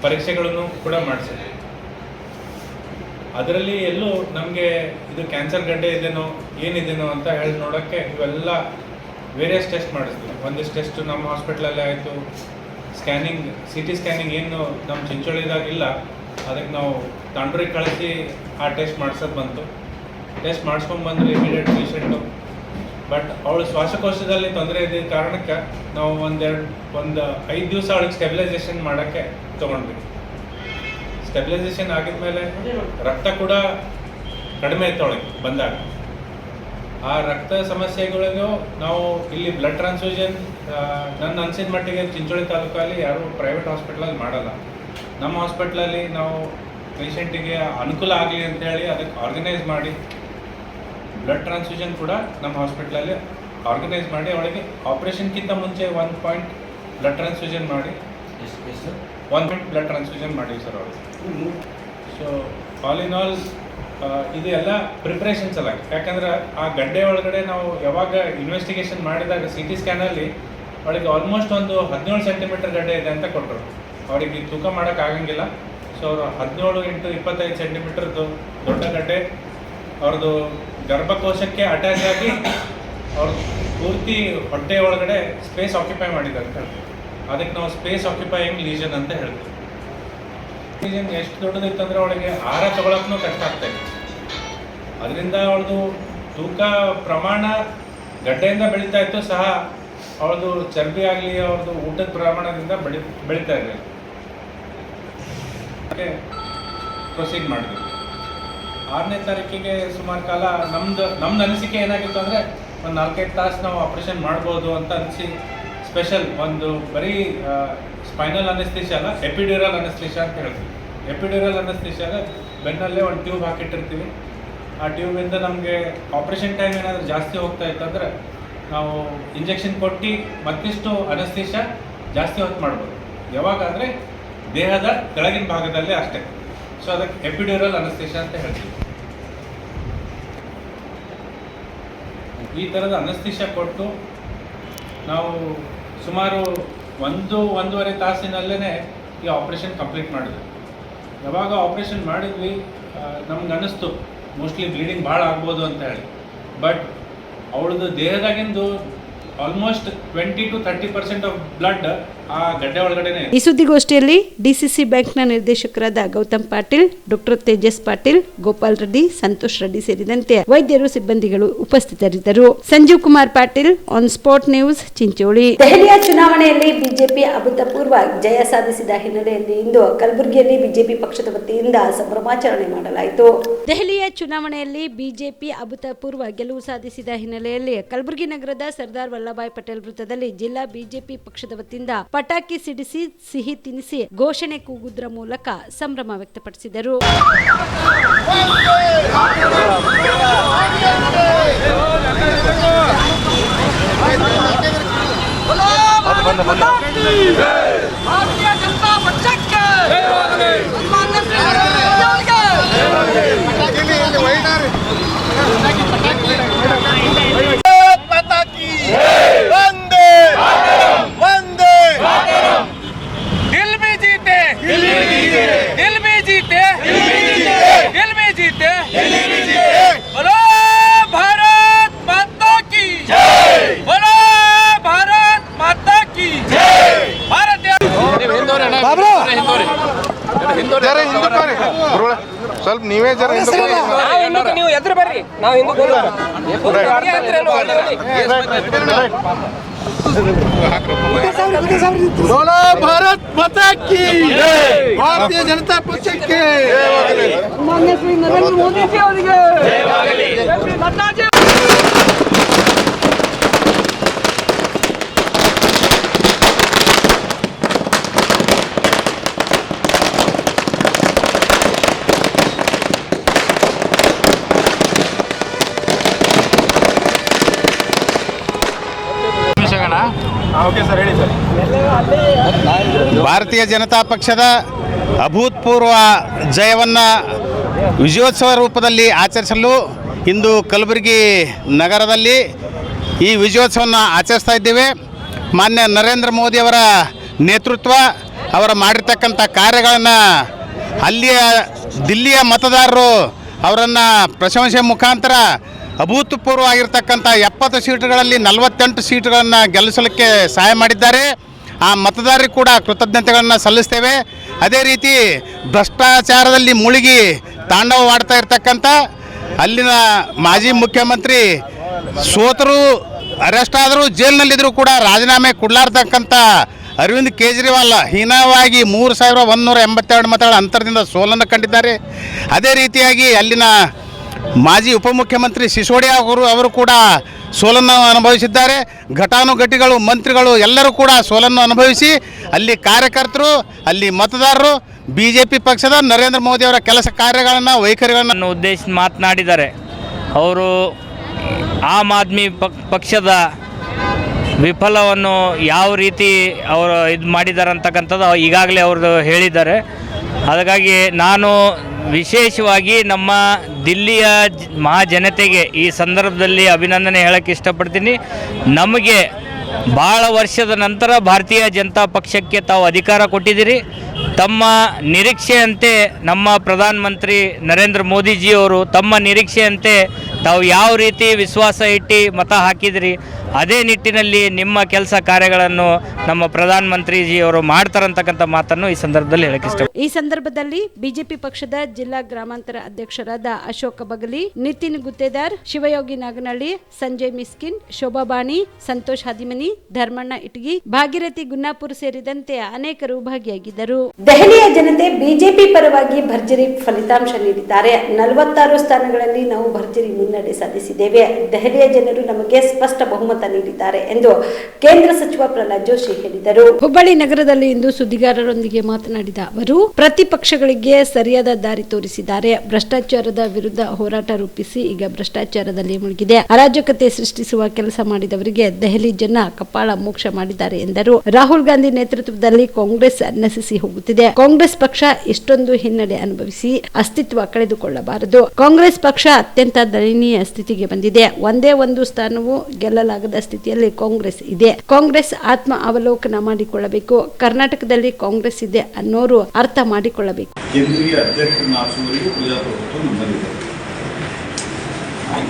ಪರೀಕ್ಷೆಗಳನ್ನು ಕೂಡ ಮಾಡಿಸಿದ್ವಿ. ಅದರಲ್ಲಿ ಎಲ್ಲೂ ನಮಗೆ ಇದು ಕ್ಯಾನ್ಸರ್ ಗಡ್ಡೆ ಇದೆನೋ ಏನಿದೆನೋ ಅಂತ ಹೇಳಿ ನೋಡೋಕ್ಕೆ ಇವೆಲ್ಲ ವೇರಿಯಸ್ ಟೆಸ್ಟ್ ಮಾಡಿಸ್ತೀವಿ. ಒಂದಿಷ್ಟು ಟೆಸ್ಟು ನಮ್ಮ ಹಾಸ್ಪಿಟ್ಲಲ್ಲೇ ಆಯಿತು. ಸ್ಕ್ಯಾನಿಂಗ್ CT ಸ್ಕ್ಯಾನಿಂಗ್ ಏನು ನಮ್ಮ ಚಿಂಚೋಳಿದಾಗಿಲ್ಲ, ಅದಕ್ಕೆ ನಾವು ತಾಂಡೂರಿಗೆ ಕಳಿಸಿ ಆ ಟೆಸ್ಟ್ ಮಾಡ್ಸೋದು ಬಂತು. ಟೆಸ್ಟ್ ಮಾಡಿಸ್ಕೊಂಡ್ಬಂದ್ರೆ ಇಮಿಡಿಯೇಟ್ ಪೇಷಂಟು. ಬಟ್ ಅವಳು ಶ್ವಾಸಕೋಶದಲ್ಲಿ ತೊಂದರೆ ಇದ್ದ ಕಾರಣಕ್ಕೆ ನಾವು ಒಂದು 5 ದಿವಸ ಅವಳಿಗೆ ಸ್ಟೆಬಿಲೈಸೇಷನ್ ಮಾಡೋಕ್ಕೆ ತೊಗೊಂಡ್ವಿ. ಸ್ಟೆಬಿಲೈಸೇಷನ್ ಆಗಿದ್ಮೇಲೆ ರಕ್ತ ಕೂಡ ಕಡಿಮೆ ಇತ್ತು ಅವಳಿಗೆ ಬಂದಾಗ. ಆ ರಕ್ತ ಸಮಸ್ಯೆಗಳಿಗೂ ನಾವು ಇಲ್ಲಿ ಬ್ಲಡ್ ಟ್ರಾನ್ಸ್ಫ್ಯೂಷನ್ ನನ್ನ ಅನಿಸಿದ ಮಟ್ಟಿಗೆ ಚಿಂಚೋಳಿ ತಾಲೂಕಲ್ಲಿ ಯಾರೂ ಪ್ರೈವೇಟ್ ಹಾಸ್ಪಿಟ್ಲಲ್ಲಿ ಮಾಡಲ್ಲ. ನಮ್ಮ ಹಾಸ್ಪಿಟ್ಲಲ್ಲಿ ನಾವು ಪೇಷಂಟಿಗೆ ಅನುಕೂಲ ಆಗಲಿ ಅಂತೇಳಿ ಅದಕ್ಕೆ ಆರ್ಗನೈಸ್ ಮಾಡಿ ಬ್ಲಡ್ ಟ್ರಾನ್ಸ್ಫ್ಯೂಷನ್ ಕೂಡ ನಮ್ಮ ಹಾಸ್ಪಿಟ್ಲಲ್ಲಿ ಆರ್ಗನೈಸ್ ಮಾಡಿ ಅವಳಿಗೆ ಆಪ್ರೇಷನ್ಗಿಂತ ಮುಂಚೆ 1 ಪಾಯಿಂಟ್ ಬ್ಲಡ್ ಟ್ರಾನ್ಸ್ಫ್ಯೂಷನ್ ಮಾಡಿ 1 ಪಾಯಿಂಟ್ ಬ್ಲಡ್ ಟ್ರಾನ್ಸ್ಫ್ಯೂಷನ್ ಮಾಡಿ ಸರ್ ಅವಳಿಗೆ. ಸೊ ಆಲ್ ಇನ್ ಆಲ್ ಇದು ಎಲ್ಲ ಪ್ರಿಪ್ರೇಷನ್ಸ್ ಅಲ್ಲ. ಯಾಕಂದ್ರೆ ಆ ಗಡ್ಡೆ ಒಳಗಡೆ ನಾವು ಯಾವಾಗ ಇನ್ವೆಸ್ಟಿಗೇಷನ್ ಮಾಡಿದಾಗ CT ಸ್ಕ್ಯಾನಲ್ಲಿ ಅವಳಿಗೆ ಆಲ್ಮೋಸ್ಟ್ ಒಂದು 17 ಸೆಂಟಿಮೀಟರ್ ಗಡ್ಡೆ ಇದೆ ಅಂತ ಕೊಟ್ಟರು. ಅವರಿಗೆ ತೂಕ ಮಾಡೋಕ್ಕಾಗಂಗಿಲ್ಲ. ಸೊ ಸೊ ಅವರು 17x25 ಸೆಂಟಿಮೀಟರ್ದು ದೊಡ್ಡ ಗಡ್ಡೆ ಅವ್ರದ್ದು ಗರ್ಭಕೋಶಕ್ಕೆ ಅಟ್ಯಾಚ್ ಆಗಿ ಅವ್ರ ಪೂರ್ತಿ ಹೊಟ್ಟೆ ಒಳಗಡೆ ಸ್ಪೇಸ್ ಆಕ್ಯುಪೈ ಮಾಡಿದ್ದಾರೆ ಅಂತ ಹೇಳ್ತೀವಿ. ಅದಕ್ಕೆ ನಾವು ಸ್ಪೇಸ್ ಆಕ್ಯುಪೈಯಿಂಗ್ ಲೀಜನ್ ಅಂತ ಹೇಳ್ತೀವಿ. ಲೀಜನ್ ಎಷ್ಟು ದೊಡ್ಡದಿತ್ತಂದರೆ ಅವಳಿಗೆ ಆಹಾರ ತಗೊಳಕ್ಕೂ ಕಷ್ಟ ಆಗ್ತಾಯಿತ್ತು. ಅದರಿಂದ ಅವಳದು ತೂಕ ಪ್ರಮಾಣ ಗಡ್ಡೆಯಿಂದ ಬೆಳೀತಾ ಇತ್ತು ಸಹ ಅವಳದು ಚರ್ಬಿ ಆಗಲಿ ಅವ್ರದ್ದು ಊಟದ ಪ್ರಮಾಣದಿಂದ ಬೆಳೀತಾ ಇರಲಿಲ್ಲ. ಪ್ರೊಸೀಡ್ ಮಾಡಿದ್ವಿ. 6ನೇ ತಾರೀಕಿಗೆ ಸುಮಾರು ಕಾಲ ನಮ್ದು ಅನಿಸಿಕೆ ಏನಾಗಿತ್ತು ಅಂದರೆ ಒಂದು 4-5 ತಾಸು ನಾವು ಆಪ್ರೇಷನ್ ಮಾಡ್ಬೋದು ಅಂತ ಅನಿಸಿ ಸ್ಪೆಷಲ್ ಒಂದು ಬರೀ ಸ್ಪೈನಲ್ ಅನೆಸ್ಥಿಷಿಯಾ ಅಲ್ಲ, ಎಪಿಡ್ಯೂರಲ್ ಅನೆಸ್ಥಿಷಿಯಾ ಅಂತ ಹೇಳ್ತೀವಿ. ಎಪಿಡ್ಯೂರಲ್ ಅನೆಸ್ಥಿಷಿಯಾಗ ಬೆನ್ನಲ್ಲೇ ಒಂದು ಟ್ಯೂಬ್ ಹಾಕಿಟ್ಟಿರ್ತೀವಿ. ಆ ಟ್ಯೂಬಿಂದ ನಮಗೆ ಆಪ್ರೇಷನ್ ಟೈಮ್ ಏನಾದರೂ ಜಾಸ್ತಿ ಹೋಗ್ತಾ ಇತ್ತಂದರೆ ನಾವು ಇಂಜೆಕ್ಷನ್ ಕೊಟ್ಟು ಮತ್ತಿಷ್ಟು ಅನೆಸ್ಥಿಷಿಯಾ ಜಾಸ್ತಿ ಹೊತ್ತು ಮಾಡ್ಬೋದು. ಯಾವಾಗ ಅಂದರೆ ದೇಹದ ಕೆಳಗಿನ ಭಾಗದಲ್ಲೇ ಅಷ್ಟೇ. ಸೊ ಅದಕ್ಕೆ ಎಪಿಡ್ಯೂರಲ್ ಅನೆಸ್ಥಿಷಿಯಾ ಅಂತ ಹೇಳ್ತೀವಿ. ಈ ಥರದ ಅನೆಸ್ಥಿಷಿಯಾ ಕೊಟ್ಟು ನಾವು ಸುಮಾರು 1-1.5 ತಾಸಿನಲ್ಲೇ ಈ ಆಪ್ರೇಷನ್ ಕಂಪ್ಲೀಟ್ ಮಾಡಿದ್ವಿ. ಯಾವಾಗ ಆಪ್ರೇಷನ್ ಮಾಡಿದ್ವಿ ನಮ್ಗೆ ಅನ್ನಿಸ್ತು ಮೋಸ್ಟ್ಲಿ ಬ್ಲೀಡಿಂಗ್ ಭಾಳ ಆಗ್ಬೋದು ಅಂತ ಹೇಳಿ. ಬಟ್ ಅವಳದು ದೇಹದಾಗಿಂದು ಆಲ್ಮೋಸ್ಟ್ 20-30% ಆಫ್ ಬ್ಲಡ್ ಆ ಗಡ್ಡೆ ಒಳಗಡೆನೆ. ಈ ಸುದ್ದಿಗೋಷ್ಠಿಯಲ್ಲಿ ಡಿಸಿಸಿ ಬ್ಯಾಂಕ್ನ ನಿರ್ದೇಶಕರಾದ ಗೌತಮ್ ಪಾಟೀಲ್, ಡಾಕ್ಟರ್ ತೇಜಸ್ ಪಾಟೀಲ್, ಗೋಪಾಲ್ ರೆಡ್ಡಿ, ಸಂತೋಷ್ ರೆಡ್ಡಿ ಸೇರಿದಂತೆ ವೈದ್ಯರು, ಸಿಬ್ಬಂದಿಗಳು ಉಪಸ್ಥಿತರಿದ್ದರು. Sanjeev Kumar Patil, on spot news, Chincholi. ದೆಹಲಿಯ ಚುನಾವಣೆಯಲ್ಲಿ ಬಿಜೆಪಿ ಅಭೂತಪೂರ್ವ ಜಯ ಸಾಧಿಸಿದ ಹಿನ್ನೆಲೆಯಲ್ಲಿ ಇಂದು ಕಲಬುರಗಿಯಲ್ಲಿ ಬಿಜೆಪಿ ಪಕ್ಷದ ವತಿಯಿಂದ ಸಂಭ್ರಮಾಚರಣೆ ಮಾಡಲಾಯಿತು. ದೆಹಲಿಯ ಚುನಾವಣೆಯಲ್ಲಿ ಬಿಜೆಪಿ ಅಭೂತಪೂರ್ವ ಗೆಲುವು ಸಾಧಿಸಿದ ಹಿನ್ನೆಲೆಯಲ್ಲಿ ಕಲಬುರಗಿ ನಗರದ ಸರ್ದಾರ್ ವಲ್ಲಭಾಯ್ ಪಟೇಲ್ ವೃತ್ತದಲ್ಲಿ ಜಿಲ್ಲಾ ಬಿಜೆಪಿ ಪಕ್ಷದ ವತಿಯಿಂದ ಪಟಾಕಿ ಸಿಡಿಸಿ, ಸಿಹಿ ತಿನಿಸಿ, ಘೋಷಣೆ ಕೂಗುವುದರ ಮೂಲಕ ಸಂಭ್ರಮ ವ್ಯಕ್ತಪಡಿಸಿದರು. ಸ್ವಲ್ಪ ನೀವೇ ಜರ ನೀವು ಎದುರು ಬರ್ರಿ. ನಾವು ಹಿಂದೂ बोलो भारत माता की, भारतीय जनता पक्ष के माननीय श्री नरेंद्र मोदी जी ಅವರಿಗೆ ಜೈ. ಭಾರತೀಯ ಜನತಾ ಪಕ್ಷದ ಅಭೂತಪೂರ್ವ ಜಯವನ್ನು ವಿಜಯೋತ್ಸವ ರೂಪದಲ್ಲಿ ಆಚರಿಸಲು ಇಂದು ಕಲಬುರಗಿ ನಗರದಲ್ಲಿ ಈ ವಿಜಯೋತ್ಸವವನ್ನು ಆಚರಿಸ್ತಾ ಇದ್ದೇವೆ. ಮಾನ್ಯ ನರೇಂದ್ರ ಮೋದಿಯವರ ನೇತೃತ್ವ, ಅವರು ಮಾಡಿರ್ತಕ್ಕಂಥ ಕಾರ್ಯಗಳನ್ನು ಅಲ್ಲಿಯ ದಿಲ್ಲಿಯ ಮತದಾರರು ಅವರನ್ನು ಪ್ರಶಂಸೆ ಮುಖಾಂತರ ಅಭೂತಪೂರ್ವವಾಗಿರ್ತಕ್ಕಂಥ 70 ಸೀಟುಗಳಲ್ಲಿ 48 ಸೀಟುಗಳನ್ನು ಗೆಲ್ಲಿಸಲಿಕ್ಕೆ ಸಹಾಯ ಮಾಡಿದ್ದಾರೆ. ಆ ಮತದಾರರಿಗೆ ಕೂಡ ಕೃತಜ್ಞತೆಗಳನ್ನು ಸಲ್ಲಿಸ್ತೇವೆ. ಅದೇ ರೀತಿ ಭ್ರಷ್ಟಾಚಾರದಲ್ಲಿ ಮುಳುಗಿ ತಾಂಡವವಾಡ್ತಾ ಇರ್ತಕ್ಕಂಥ ಅಲ್ಲಿನ ಮಾಜಿ ಮುಖ್ಯಮಂತ್ರಿ ಸೋತರು, ಅರೆಸ್ಟ್ ಆದರೂ, ಜೈಲಿನಲ್ಲಿದ್ದರೂ ಕೂಡ ರಾಜೀನಾಮೆ ಕೊಡಲಾರ್ದಕ್ಕಂಥ ಅರವಿಂದ್ ಕೇಜ್ರಿವಾಲ್ ಹೀನವಾಗಿ 3182 ಮತಗಳ ಅಂತರದಿಂದ ಸೋಲನ್ನು ಕಂಡಿದ್ದಾರೆ. ಅದೇ ರೀತಿಯಾಗಿ ಅಲ್ಲಿನ ಮಾಜಿ ಉಪಮುಖ್ಯಮಂತ್ರಿ ಸಿಸೋಡಿಯಾ ಅವರು ಕೂಡ ಸೋಲನ್ನು ಅನುಭವಿಸಿದ್ದಾರೆ. ಘಟಾನುಘಟಿಗಳು, ಮಂತ್ರಿಗಳು ಎಲ್ಲರೂ ಕೂಡ ಸೋಲನ್ನು ಅನುಭವಿಸಿ ಅಲ್ಲಿ ಕಾರ್ಯಕರ್ತರು, ಅಲ್ಲಿ ಮತದಾರರು ಬಿಜೆಪಿ ಪಕ್ಷದ ನರೇಂದ್ರ ಮೋದಿ ಅವರ ಕೆಲಸ ಕಾರ್ಯಗಳನ್ನು, ವೈಖರಿಗಳನ್ನು ಉದ್ದೇಶಿಸಿ ಮಾತನಾಡಿದ್ದಾರೆ. ಅವರು ಆಮ್ ಆದ್ಮಿ ಪಕ್ಷದ ವಿಫಲವನ್ನು ಯಾವ ರೀತಿ ಅವರು ಇದು ಮಾಡಿದ್ದಾರೆ ಅಂತಕ್ಕಂಥದ್ದು ಈಗಾಗಲೇ ಅವರು ಹೇಳಿದ್ದಾರೆ. ಹಾಗಾಗಿ ನಾನು ವಿಶೇಷವಾಗಿ ನಮ್ಮ ದಿಲ್ಲಿಯ ಮಹಾಜನತೆಗೆ ಈ ಸಂದರ್ಭದಲ್ಲಿ ಅಭಿನಂದನೆ ಹೇಳೋಕ್ಕೆ ಇಷ್ಟಪಡ್ತೀನಿ. ನಮಗೆ ಭಾಳ ವರ್ಷದ ನಂತರ ಭಾರತೀಯ ಜನತಾ ಪಕ್ಷಕ್ಕೆ ತಾವು ಅಧಿಕಾರ ಕೊಟ್ಟಿದ್ದೀರಿ. ತಮ್ಮ ನಿರೀಕ್ಷೆಯಂತೆ ನಮ್ಮ ಪ್ರಧಾನಮಂತ್ರಿ ನರೇಂದ್ರ ಮೋದಿಜಿಯವರು ತಮ್ಮ ನಿರೀಕ್ಷೆಯಂತೆ ತಾವು ಯಾವ ರೀತಿ ವಿಶ್ವಾಸ ಇಟ್ಟು ಮತ ಹಾಕಿದಿರಿ ಅದೇ ನಿಟ್ಟಿನಲ್ಲಿ ನಿಮ್ಮ ಕೆಲಸ ಕಾರ್ಯಗಳನ್ನು ನಮ್ಮ ಪ್ರಧಾನಮಂತ್ರಿಜಿಯವರು ಮಾಡ್ತಾರಂತಕ್ಕಂಥ ಮಾತನ್ನು ಈ ಸಂದರ್ಭದಲ್ಲಿ ಹೇಳಕ್ಕೆ ಇಷ್ಟ. ಈ ಸಂದರ್ಭದಲ್ಲಿ ಬಿಜೆಪಿ ಪಕ್ಷದ ಜಿಲ್ಲಾ ಗ್ರಾಮಾಂತರ ಅಧ್ಯಕ್ಷರಾದ ಅಶೋಕ ಬಗಲಿ, ನಿತಿನ್ ಗುತ್ತೇದಾರ್, ಶಿವಯೋಗಿ ನಾಗನಹಳ್ಳಿ, ಸಂಜಯ್ ಮಿಸ್ಕಿನ್, ಶೋಭಾ ಬಾಣಿ, ಸಂತೋಷ್ ಹದಿಮನಿ, ಧರ್ಮಣ್ಣ ಇಟಗಿ, ಭಾಗೀರಥಿ ಗುನ್ನಾಪುರ್ ಸೇರಿದಂತೆ ಅನೇಕರು ಭಾಗಿಯಾಗಿದ್ದರು. ದೆಹಲಿಯ ಜನತೆ ಬಿಜೆಪಿ ಪರವಾಗಿ ಭರ್ಜರಿ ಫಲಿತಾಂಶ ನೀಡಿದ್ದಾರೆ. 46 ಸ್ಥಾನಗಳಲ್ಲಿ ನಾವು ಭರ್ಜರಿ ಮುನ್ನಡೆ ಸಾಧಿಸಿದ್ದೇವೆ. ದೆಹಲಿಯ ಜನರು ನಮಗೆ ಸ್ಪಷ್ಟ ಬಹುಮತ ನೀಡಿದ್ದಾರೆ ಎಂದು ಕೇಂದ್ರ ಸಚಿವ ಪ್ರಹ್ಲಾದ್ ಜೋಶಿ ಹೇಳಿದರು. ಹುಬ್ಬಳ್ಳಿ ನಗರದಲ್ಲಿ ಇಂದು ಸುದ್ದಿಗಾರರೊಂದಿಗೆ ಮಾತನಾಡಿದ ಅವರು, ಪ್ರತಿಪಕ್ಷಗಳಿಗೆ ಸರಿಯಾದ ದಾರಿ ತೋರಿಸಿದ್ದಾರೆ. ಭ್ರಷ್ಟಾಚಾರದ ವಿರುದ್ಧ ಹೋರಾಟ ರೂಪಿಸಿ ಈಗ ಭ್ರಷ್ಟಾಚಾರದಲ್ಲಿ ಮುಳುಗಿದೆ. ಅರಾಜಕತೆ ಸೃಷ್ಟಿಸುವ ಕೆಲಸ ಮಾಡಿದವರಿಗೆ ದೆಹಲಿ ಜನ ಕಪಾಳ ಮೋಕ್ಷ ಮಾಡಿದ್ದಾರೆ ಎಂದರು. ರಾಹುಲ್ ಗಾಂಧಿ ನೇತೃತ್ವದಲ್ಲಿ ಕಾಂಗ್ರೆಸ್ ನಶಿಸಿ ಹೋಗುತ್ತಿದೆ. ಕಾಂಗ್ರೆಸ್ ಪಕ್ಷ ಇಷ್ಟೊಂದು ಹಿನ್ನಡೆ ಅನುಭವಿಸಿ ಅಸ್ತಿತ್ವ ಕಳೆದುಕೊಳ್ಳಬಾರದು. ಕಾಂಗ್ರೆಸ್ ಪಕ್ಷ ಅತ್ಯಂತ ದಯನೀಯ ಸ್ಥಿತಿಗೆ ಬಂದಿದೆ. ಒಂದೇ ಒಂದು ಸ್ಥಾನವೂ ಗೆಲ್ಲಲಾಗದ ಸ್ಥಿತಿಯಲ್ಲಿ ಕಾಂಗ್ರೆಸ್ ಇದೆ. ಕಾಂಗ್ರೆಸ್ ಆತ್ಮ ಅವಲೋಕನ ಮಾಡಿಕೊಳ್ಳಬೇಕು. ಕರ್ನಾಟಕದಲ್ಲಿ ಕಾಂಗ್ರೆಸ್ ಇದೆ ಅನ್ನೋರು ಅರ್ಥ ಮಾಡಿಕೊಳ್ಳಬೇಕು. ಕೇಂದ್ರೀಯ ಅಧ್ಯಕ್ಷರನ್ನಾರಿಸುವವರೆಗೂ ಪ್ರಜಾಪ್ರಭುತ್ವ ನಮ್ಮಲ್ಲಿದೆ.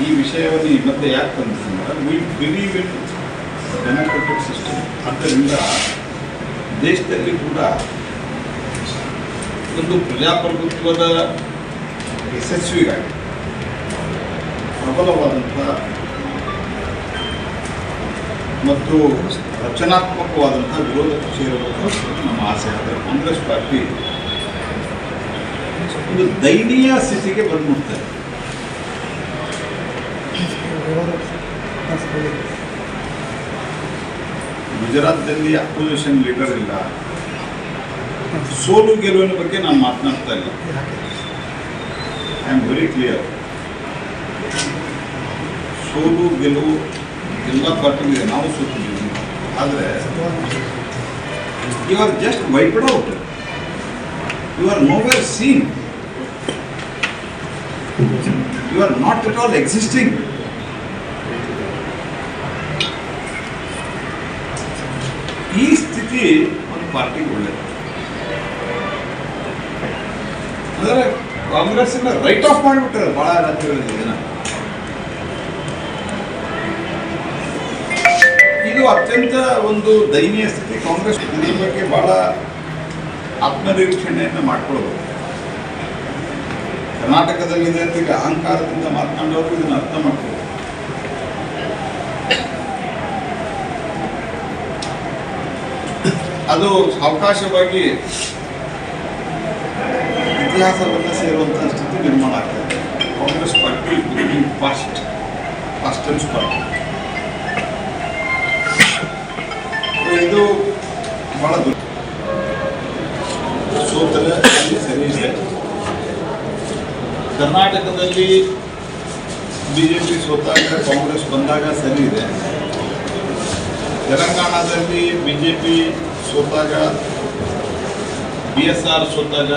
ಈ ವಿಷಯವನ್ನು ಮತ್ತೆ ಯಾಕೆ ತಂದ್ರೆ we believe in democratic system. ಆದ್ದರಿಂದ ದೇಶದಲ್ಲಿ ಕೂಡ ಒಂದು ಪ್ರಜಾಪ್ರಭುತ್ವದ ಯಶಸ್ವಿಗಾಗಿ ಪ್ರಬಲವಾದಂಥ ಮತ್ತು ರಚನಾತ್ಮಕವಾದಂಥ ವಿರೋಧ ಪಕ್ಷ ಇರಬೇಕು ನಮ್ಮ ಆಸೆ. ಆದರೆ ಕಾಂಗ್ರೆಸ್ ಪಾರ್ಟಿ ಒಂದು ದಯನೀಯ ಸ್ಥಿತಿಗೆ ಬಂದ್ಬಿಡ್ತಾರೆ. ಗುಜರಾತ್ನಲ್ಲಿ ಅಪೋಸಿಷನ್ ಲೀಡರ್ ಇಲ್ಲ. ಸೋಲು ಗೆಲುವಿನ ಬಗ್ಗೆ ನಾನು ಮಾತನಾಡ್ತಾ ಇಲ್ಲ. I am very clear. ಸೋಲು ಗೆಲುವು ಎಲ್ಲ ಪಾರ್ಟಿಗಳಿದೆ, ನಾವು ಸೋತಿದ್ದೀವಿ. ಆದರೆ you are just wiped out. You are nowhere seen. You are not at all existing. ಈ ಸ್ಥಿತಿ ಒಂದು ಪಾರ್ಟಿಗೆ ಒಳ್ಳೆಯದು. ಅಂದರೆ ಕಾಂಗ್ರೆಸ್ಸಿನ ರೈಟ್ ಆಫ್ ಮಾಡಿಬಿಟ್ರೆ ಭಾಳ ರಾಜ್ಯಗಳಲ್ಲಿ ಜನ. ಇದು ಅತ್ಯಂತ ಒಂದು ದಯನೀಯ ಸ್ಥಿತಿ. ಕಾಂಗ್ರೆಸ್ ಇದ್ರ ಬಗ್ಗೆ ಬಹಳ ಆತ್ಮನಿರೀಕ್ಷಣೆಯನ್ನು ಮಾಡ್ಕೊಳ್ಬೇಕು. ಕರ್ನಾಟಕದಲ್ಲಿದೆ ಅಂತ ಈಗ ಅಹಂಕಾರದಿಂದ ಮಾತನಾಡೋರು ಇದನ್ನು ಅರ್ಥ ಮಾಡ್ಕೊಳ್ಬೇಕು. ಅದು ಸಾವಕಾಶವಾಗಿ ಇತಿಹಾಸವನ್ನು ಸೇರುವಂಥ ಸ್ಥಿತಿ ನಿರ್ಮಾಣ ಆಗ್ತದೆ. Congress party fast and party ಇದು ಬಹಳ ಸೋತರೆ ಅಲ್ಲಿ ಸರಿ ಇದೆ. ಕರ್ನಾಟಕದಲ್ಲಿ ಬಿಜೆಪಿ ಸೋತಾಗ ಕಾಂಗ್ರೆಸ್ ಬಂದಾಗ ಸರಿ ಇದೆ. ತೆಲಂಗಾಣದಲ್ಲಿ ಬಿಜೆಪಿ ಸೋತಾಗ BSR ಸೋತಾಗ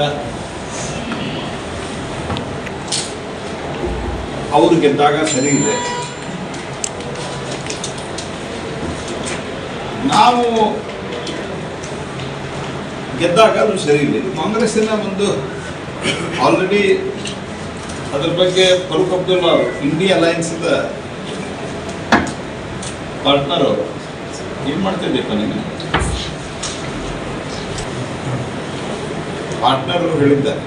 ಅವರು ಗೆದ್ದಾಗ ಸರಿ ಇದೆ. ನಾವು ಗೆದ್ದಾಗ ಅದು ಸರಿ ಇಲ್ಲ. ಕಾಂಗ್ರೆಸ್ಸಿನ ಒಂದು ಆಲ್ರೆಡಿ ಅದ್ರ ಬಗ್ಗೆ ಫರೂಕ್ ಅಬ್ದುಲ್ಲಾ ಇಂಡಿಯಾ ಅಲಯನ್ಸ್ದ ಪಾರ್ಟ್ನರ್ ಅವರು ಏನು ಮಾಡ್ತಿದ್ದೀಪ್ಪ ನೀನು? ಪಾರ್ಟ್ನರ್ ಅವರು ಹೇಳಿದ್ದಾರೆ,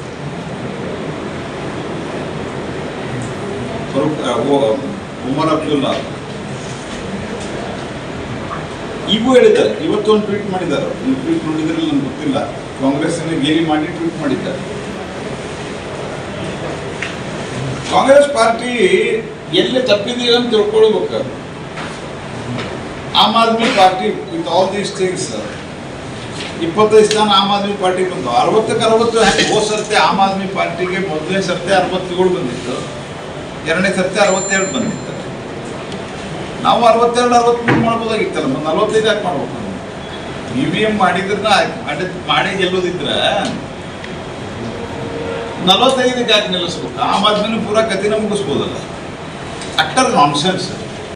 ಉಮರ್ ಅಬ್ದುಲ್ಲಾ ಈಗೂ ಹೇಳಿದ್ದಾರೆ. ಇವತ್ತೊಂದು ಟ್ವೀಟ್ ಮಾಡಿದ್ದಾರೆ. ನೀವು ಟ್ವೀಟ್ ನೋಡಿದ್ರೆ ನನಗೆ ಗೊತ್ತಿಲ್ಲ. ಕಾಂಗ್ರೆಸ್ಸಿನ ಗೇಲಿ ಮಾಡಿ ಟ್ವೀಟ್ ಮಾಡಿದ್ದಾರೆ. ಕಾಂಗ್ರೆಸ್ ಪಾರ್ಟಿ ಎಲ್ಲಿ ತಪ್ಪಿದೀವಿ ಅಂತ ತಿಳ್ಕೊಳ್ಬೇಕು. Aam Aadmi party with all these things 25 ಸ್ಥಾನ ಆಮ್ ಆದ್ಮಿ ಪಾರ್ಟಿ ಬಂದು 60ಕ್ಕೆ 60. ಹೋದ ಸರ್ತಿ ಆಮ್ ಆದ್ಮಿ ಪಾರ್ಟಿಗೆ ಮೊದಲನೇ ಸರ್ತಿ 67 ಬಂದಿತ್ತು, ಎರಡನೇ ಸರ್ತಿ 62 ಬಂದಿತ್ತು. ನಾವು 62-63 ಮಾಡ್ಬೋದಾಗಿತ್ತಲ್ಲ, 45 ಯಾಕೆ ಮಾಡ್ಬೇಕು? EVM ಮಾಡಿ ಗೆಲ್ಲೋದಿದ್ರೆ 45ಕ್ಕೆ ಯಾಕೆ ನಿಲ್ಲಿಸ್ಬೇಕು? ಆಮ್ ಆದ್ಮಿನೂ ಪೂರಾ ಕಥೆನ ಮುಗಿಸ್ಬೋದಲ್ಲ. Utter nonsense.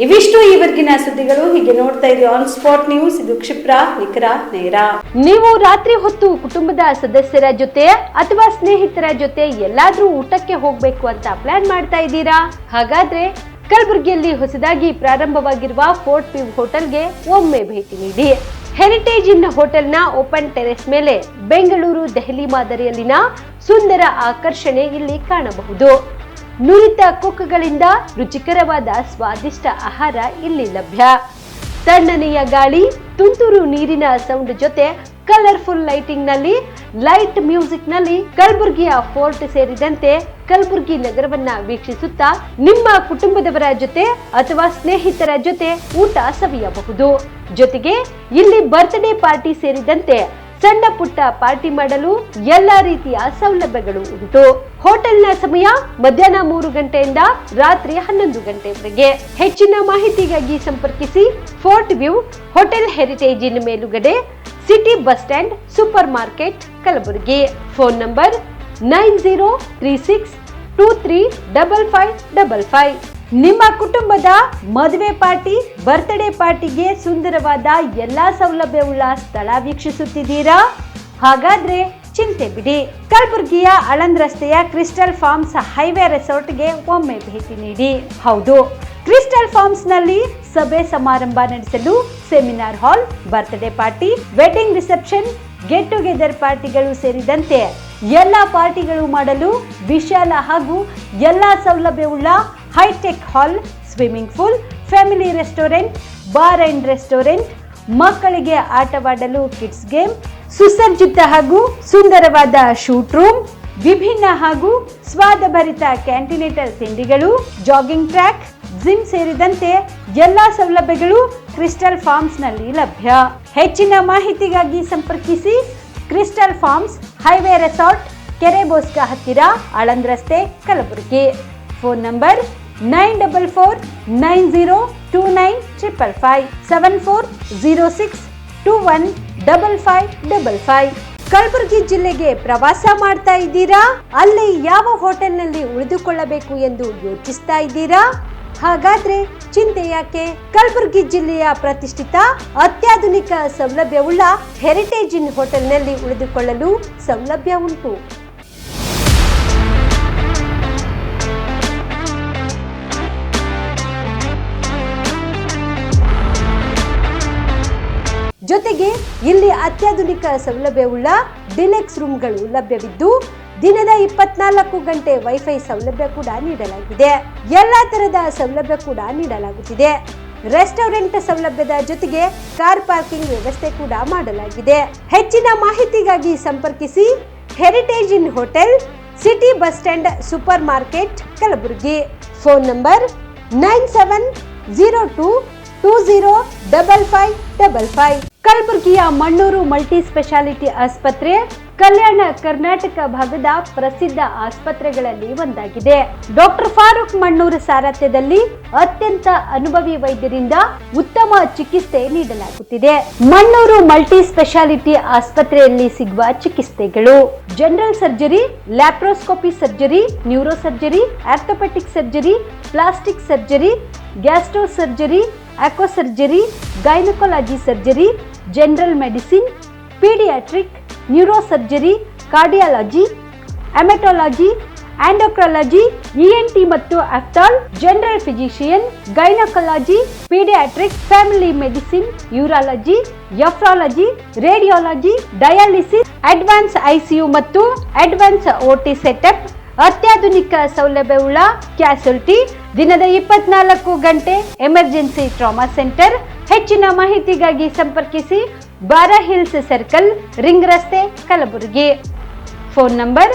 ಇವಿಷ್ಟು ಈವರೆಗಿನ ಸುದ್ದಿಗಳು. ಹೀಗೆ ನೋಡ್ತಾ ಇರಿ ಆನ್ ಸ್ಪಾಟ್ ನ್ಯೂಸ್. ಇದು ಕ್ಷಿಪ್ರ, ನಿಖರ, ನೇರ. ನೀವು ರಾತ್ರಿ ಹೊತ್ತು ಕುಟುಂಬದ ಸದಸ್ಯರ ಜೊತೆ ಅಥವಾ ಸ್ನೇಹಿತರ ಜೊತೆ ಎಲ್ಲಾದ್ರೂ ಊಟಕ್ಕೆ ಹೋಗ್ಬೇಕು ಅಂತ ಪ್ಲಾನ್ ಮಾಡ್ತಾ ಇದ್ದೀರಾ? ಹಾಗಾದ್ರೆ ಕಲಬುರಗಿಯಲ್ಲಿ ಹೊಸದಾಗಿ ಪ್ರಾರಂಭವಾಗಿರುವ ಫೋರ್ಟ್ ವ್ಯೂ ಹೋಟೆಲ್ಗೆ ಒಮ್ಮೆ ಭೇಟಿ ನೀಡಿ. ಹೆರಿಟೇಜ್ ಇನ್ ಹೋಟೆಲ್ನ ಓಪನ್ ಟೆರೆಸ್ ಮೇಲೆ ಬೆಂಗಳೂರು, ದೆಹಲಿ ಮಾದರಿಯಲ್ಲಿನ ಸುಂದರ ಆಕರ್ಷಣೆ ಇಲ್ಲಿ ಕಾಣಬಹುದು. ನುರಿತ ಕುಕ್ಗಳಿಂದ ರುಚಿಕರವಾದ ಸ್ವಾದಿಷ್ಟ ಆಹಾರ ಇಲ್ಲಿ ಲಭ್ಯ. ತಣ್ಣನೆಯ ಗಾಳಿ, ತುಂತುರು ನೀರಿನ ಸೌಂಡ್ ಜೊತೆ ಕಲರ್ಫುಲ್ ಲೈಟಿಂಗ್ ನಲ್ಲಿ, ಲೈಟ್ ಮ್ಯೂಸಿಕ್ ನಲ್ಲಿ ಕಲಬುರಗಿಯ ಫೋರ್ಟ್ ಸೇರಿದಂತೆ ಕಲಬುರಗಿ ನಗರವನ್ನ ವೀಕ್ಷಿಸುತ್ತಾ ನಿಮ್ಮ ಕುಟುಂಬದವರ ಜೊತೆ ಅಥವಾ ಸ್ನೇಹಿತರ ಜೊತೆ ಊಟ ಸವಿಯಬಹುದು. ಜೊತೆಗೆ ಇಲ್ಲಿ ಬರ್ತ್ಡೇ ಪಾರ್ಟಿ ಸೇರಿದಂತೆ ಸಣ್ಣ ಪುಟ್ಟ ಪಾರ್ಟಿ ಮಾಡಲು ಎಲ್ಲಾ ರೀತಿಯ ಸೌಲಭ್ಯಗಳು ಉಂಟು. ಹೋಟೆಲ್ನ ಸಮಯ ಮಧ್ಯಾಹ್ನ 3 ಗಂಟೆಯಿಂದ ರಾತ್ರಿ 11 ಗಂಟೆವರೆಗೆ. ಹೆಚ್ಚಿನ ಮಾಹಿತಿಗಾಗಿ ಸಂಪರ್ಕಿಸಿ ಫೋರ್ಟ್ ವ್ಯೂ ಹೋಟೆಲ್, ಹೆರಿಟೇಜ್ ಇನ್ ಮೇಲುಗಡೆ, city bus stand, super market, Kalaburagi. Phone number 9036235555. ನಿಮ್ಮ ಕುಟುಂಬದ ಮದುವೆ ಪಾರ್ಟಿ, ಬರ್ತ್ಡೇ ಪಾರ್ಟಿಗೆ ಸುಂದರವಾದ ಎಲ್ಲಾ ಸೌಲಭ್ಯವುಳ್ಳ ಸ್ಥಳ ವೀಕ್ಷಿಸುತ್ತಿದ್ದೀರಾ? ಹಾಗಾದ್ರೆ ಚಿಂತೆ ಬಿಡಿ. ಕಲಬುರಗಿಯ ಆಳಂದ್ ರಸ್ತೆಯ ಕ್ರಿಸ್ಟಲ್ ಫಾರ್ಮ್ಸ್ ಹೈವೇ ರೆಸಾರ್ಟ್ಗೆ ಒಮ್ಮೆ ಭೇಟಿ ನೀಡಿ. ಹೌದು, ಕ್ರಿಸ್ಟಲ್ ಫಾರ್ಮ್ಸ್ ನಲ್ಲಿ ಸಭೆ ಸಮಾರಂಭ ನಡೆಸಲು seminar hall, birthday party, wedding reception, get together ಪಾರ್ಟಿಗಳು ಸೇರಿದಂತೆ ಎಲ್ಲ ಪಾರ್ಟಿಗಳು ಮಾಡಲು ವಿಶಾಲ ಹಾಗೂ ಎಲ್ಲ ಸೌಲಭ್ಯವುಳ್ಳ hi tech hall, swimming pool, family restaurant, bar and restaurant, ಮಕ್ಕಳಿಗೆ ಆಟವಾಡಲು ಕಿಡ್ಸ್ ಗೇಮ್, ಸುಸಜ್ಜಿತ ಹಾಗೂ ಸುಂದರವಾದ ಶೂಟ್ ರೂಮ್, ವಿಭಿನ್ನ ಹಾಗೂ ಸ್ವಾದಭರಿತ ಕ್ಯಾಂಟಿನೇಟರ್ ತಿಂಡಿಗಳು, ಜಾಗಿಂಗ್ ಟ್ರ್ಯಾಕ್, ಜಿಮ್ ಸೇರಿದಂತೆ ಎಲ್ಲಾ ಸೌಲಭ್ಯಗಳು ಕ್ರಿಸ್ಟಲ್ ಫಾರ್ಮ್ಸ್ ನಲ್ಲಿ ಲಭ್ಯ. ಹೆಚ್ಚಿನ ಮಾಹಿತಿಗಾಗಿ ಸಂಪರ್ಕಿಸಿ ಕ್ರಿಸ್ಟಲ್ ಫಾರ್ಮ್ಸ್ ಹೈವೇ ರೆಸಾರ್ಟ್, ಕೆರೆ ಬೋಸ್ಕ ಹತ್ತಿರ, ಆಳಂದ್ ರಸ್ತೆ, ಕಲಬುರಗಿ. Phone number 9490295555 7406215555. ಕಲಬುರಗಿ ಜಿಲ್ಲೆಗೆ ಪ್ರವಾಸ ಮಾಡ್ತಾ ಇದ್ದೀರಾ? ಅಲ್ಲಿ ಯಾವ ಹೋಟೆಲ್ನಲ್ಲಿ ಉಳಿದುಕೊಳ್ಳಬೇಕು ಎಂದು ಯೋಚಿಸ್ತಾ ಇದ್ದೀರಾ? ಹಾಗಾದ್ರೆ ಚಿಂತೆ ಯಾಕೆ? ಕಲಬುರಗಿ ಜಿಲ್ಲೆಯ ಪ್ರತಿಷ್ಠಿತ ಅತ್ಯಾಧುನಿಕ ಸೌಲಭ್ಯವುಳ್ಳ ಹೆರಿಟೇಜ್ ಇನ್ ಹೋಟೆಲ್ನಲ್ಲಿ ಉಳಿದುಕೊಳ್ಳಲು ಸೌಲಭ್ಯ ಉಂಟು. ಜೊತೆಗೆ ಇಲ್ಲಿ ಅತ್ಯಾಧುನಿಕ ಸೌಲಭ್ಯವುಳ್ಳ ಡಿಲೆಕ್ಸ್ ರೂಮ್ಗಳು ಲಭ್ಯವಿದ್ದು ದಿನದ 24 ಗಂಟೆ ವೈಫೈ ಸೌಲಭ್ಯ ಕೂಡ ನೀಡಲಾಗಿದೆ. ಎಲ್ಲಾ ತರಹದ ಸೌಲಭ್ಯ ಕೂಡ ನೀಡಲಾಗುತ್ತಿದೆ. ರೆಸ್ಟೋರೆಂಟ್ ಸೌಲಭ್ಯದ ಜೊತೆಗೆ ಕಾರ್ ಪಾರ್ಕಿಂಗ್ ವ್ಯವಸ್ಥೆ ಕೂಡ ಮಾಡಲಾಗಿದೆ. ಹೆಚ್ಚಿನ ಮಾಹಿತಿಗಾಗಿ ಸಂಪರ್ಕಿಸಿ heritage inn hotel, city bus stand, super market, Kalaburagi. Phone number 9702205555. ಕಲಬುರಗಿಯ ಮಣ್ಣೂರು ಮಲ್ಟಿ ಸ್ಪೆಷಾಲಿಟಿ ಆಸ್ಪತ್ರೆ ಕಲ್ಯಾಣ ಕರ್ನಾಟಕ ಭಾಗದ ಪ್ರಸಿದ್ಧ ಆಸ್ಪತ್ರೆಗಳಲ್ಲಿ ಒಂದಾಗಿದೆ. ಡಾಕ್ಟರ್ ಫಾರೂಕ್ ಮಣ್ಣೂರು ಸಾರಥ್ಯದಲ್ಲಿ ಅತ್ಯಂತ ಅನುಭವಿ ವೈದ್ಯರಿಂದ ಉತ್ತಮ ಚಿಕಿತ್ಸೆ ನೀಡಲಾಗುತ್ತಿದೆ. ಮಣ್ಣೂರು ಮಲ್ಟಿ ಸ್ಪೆಷಾಲಿಟಿ ಆಸ್ಪತ್ರೆಯಲ್ಲಿ ಸಿಗುವ ಚಿಕಿತ್ಸೆಗಳು: general surgery, laparoscopy surgery, neuro surgery, orthopaedic surgery, plastic surgery, gastro surgery, aqua surgery, gynaecology surgery, general medicine, paediatric, neuro surgery, cardiology, haematology, endocrinology, ENT ಮತ್ತು ophthal, general physician, gynaecology, paediatric, family medicine, urology, nephrology, radiology, dialysis, advance ICU ಮತ್ತು advance OT setup, ಅತ್ಯಾಧುನಿಕ ಸೌಲಭ್ಯವುಳ್ಳ ಕ್ಯಾಸುಲಿಟಿ, ದಿನದ 24 ಗಂಟೆ emergency trauma centre. ಹೆಚ್ಚಿನ ಮಾಹಿತಿಗಾಗಿ ಸಂಪರ್ಕಿಸಿ ಬಾರಾ hills circle, ring ರಸ್ತೆ, Kalaburagi. Phone number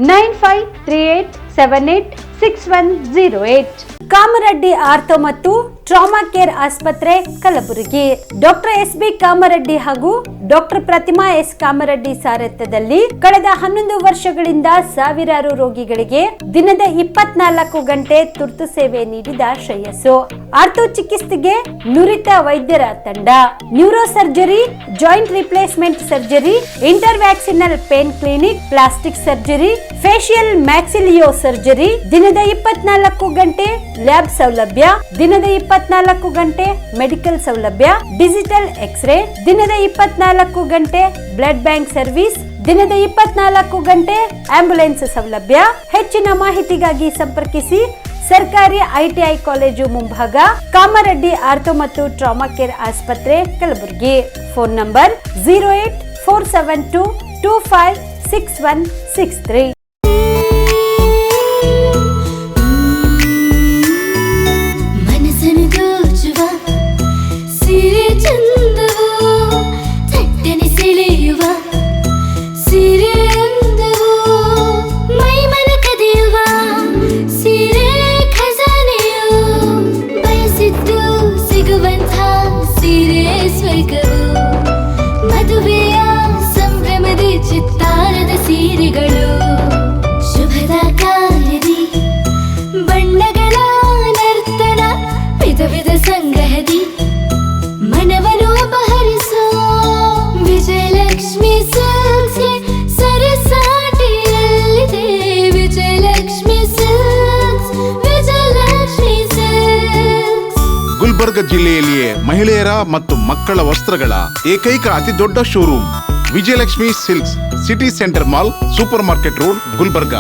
9538786108. Kamareddy ortho ಮತ್ತು ಟ್ರಾಮಾ ಕೇರ್ ಆಸ್ಪತ್ರೆ, ಕಲಬುರಗಿ. ಡಾಕ್ಟರ್ SB ಕಾಮರೆಡ್ಡಿ ಹಾಗೂ ಡಾಕ್ಟರ್ ಪ್ರತಿಮಾ S ಕಾಮರೆಡ್ಡಿ ಸಾರಥ್ಯದಲ್ಲಿ ಕಳೆದ 11 ವರ್ಷಗಳಿಂದ ಸಾವಿರಾರು ರೋಗಿಗಳಿಗೆ ದಿನದ 24 ಗಂಟೆ ತುರ್ತು ಸೇವೆ ನೀಡಿದ ಶ್ರೇಯಸ್ಸು. ಆರ್ಥೋ ಚಿಕಿತ್ಸೆಗೆ ನುರಿತ ವೈದ್ಯರ ತಂಡ, neuro surgery, joint replacement surgery, interventional pain clinic, plastic surgery, facial maxillo surgery, ದಿನದ 24 ಗಂಟೆ ಲ್ಯಾಬ್ ಸೌಲಭ್ಯ, ದಿನದ 24 ಗಂಟೆ ಮೆಡಿಕಲ್ ಸೌಲಭ್ಯ, ಡಿಜಿಟಲ್ ಎಕ್ಸ್ರೇ, ದಿನದ 24 ಗಂಟೆ ಬ್ಲಡ್ ಬ್ಯಾಂಕ್ ಸರ್ವಿಸ್, ದಿನದ 24 ಗಂಟೆ ಆಂಬ್ಯುಲೆನ್ಸ್ ಸೌಲಭ್ಯ. ಹೆಚ್ಚಿನ ಮಾಹಿತಿಗಾಗಿ ಸಂಪರ್ಕಿಸಿ ಸರ್ಕಾರಿ ITI ಕಾಲೇಜು ಮುಂಭಾಗ, ಕಾಮರೆಡ್ಡಿ ಆರ್ಥೋ ಮತ್ತು ಟ್ರಾಮಾ ಕೇರ್ ಆಸ್ಪತ್ರೆ, ಕಲಬುರಗಿ. Phone number 08472256163. ಮದುವೆಯ ಸಂಭ್ರಮದ ಚಿತ್ತಾರದ ಸೀರೆಗಳು, ಶುಭದ ಕಾರ್ಯದಿ ಬಣ್ಣಗಳ ನರ್ತನ, ವಿಧ ವಿಧ ಸಂಗ್ರಹದಿ ಮನವನ್ನು ಅಪಹರಿಸೋ ವಿಜಯಲಕ್ಷ್ಮಿ ಸಿಲ್ಕ್ಸ್ ಸರಸಾಟಿಯಲ್ಲಿದೆ. Vijayalakshmi silks, Vijayalakshmi silks. ಗುಲ್ಬರ್ಗ ಜಿಲ್ಲೆಯಲ್ಲಿಯೇ ಮಹಿಳೆಯರ ಮತ್ತು ಮಕ್ಕಳ ವಸ್ತ್ರಗಳ ಏಕೈಕ ಅತಿ ದೊಡ್ಡ showroom Vijayalakshmi silks, city centre mall, super market road, Gulbarga.